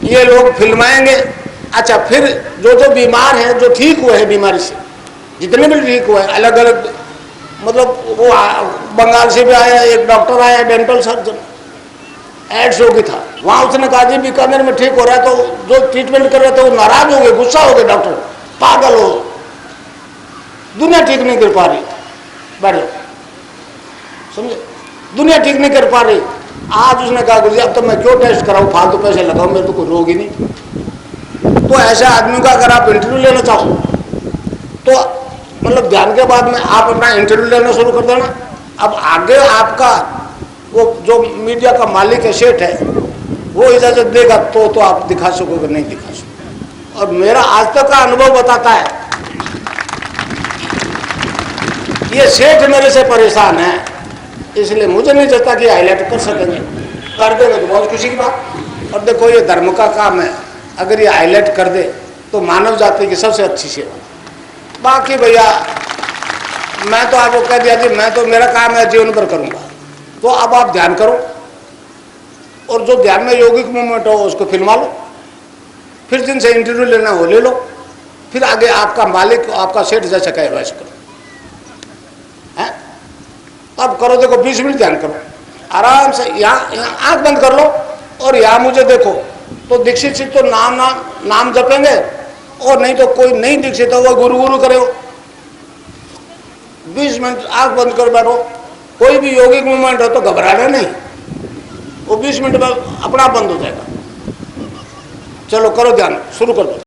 ये लोग फिल्माएंगे। अच्छा, फिर जो जो बीमार हैं, जो ठीक हुए हैं बीमारी से, जितने भी ठीक हुए हैं, अलग अलग, मतलब वो बंगाल से भी आया, एक डॉक्टर आया डेंटल सर्जन, एड्स रोगी था, वहां उसने कहा जी बीकानेर में ठीक हो रहा है। तो जो ट्रीटमेंट कर रहे थे वो नाराज हो गए, गुस्सा हो गए, डॉक्टर पागल हो, दुनिया ठीक नहीं कर पा रही, बैठो, समझे, दुनिया ठीक नहीं कर पा रही। आज उसने कहा गुरुजी अब तो मैं क्यों टेस्ट कराऊं, फालतू पैसे लगाऊं, मेरे तो कोई रोग ही नहीं। तो ऐसे आदमी का अगर आप इंटरव्यू लेना चाहो तो मतलब ध्यान के बाद में आप अपना इंटरव्यू लेना शुरू कर देना। अब आगे आपका वो जो मीडिया का मालिक है, सेठ है, वो इजाजत देगा तो आप दिखा सकोगे, नहीं दिखा सकोगे। और मेरा आज तक का अनुभव बताता है, ये सेठ मेरे से परेशान है, इसलिए मुझे नहीं लगता कि हाईलाइट कर सकेंगे, कर देंगे तो बहुत खुशी की बात। और देखो ये धर्म का काम है, अगर ये हाईलाइट कर दे तो मानव जाति की सबसे अच्छी सेवा। बाकी भैया मैं तो आपको कह दिया जी, मैं तो मेरा काम है जीवन भर करूंगा, तो अब आप ध्यान करो और जो ध्यान में यौगिक मूवमेंट हो उसको फिल्मा लो, फिर जिनसे इंटरव्यू लेना हो ले लो, फिर आगे आपका मालिक आपका सेठ जैसा कहे वैसे करो। है अब करो, देखो 20 मिनट ध्यान करो आराम से, यहाँ आंख बंद कर लो और यहाँ मुझे देखो, तो दीक्षित सिद्ध तो नाम जपेंगे, और नहीं तो कोई नहीं दीक्षित हो वो गुरु गुरु करे। 20 मिनट आंख बंद कर बैठो, कोई भी यौगिक मूवमेंट हो तो घबराना नहीं, वो 20 मिनट में अपना बंद हो जाएगा। चलो करो ध्यान, शुरू कर दो।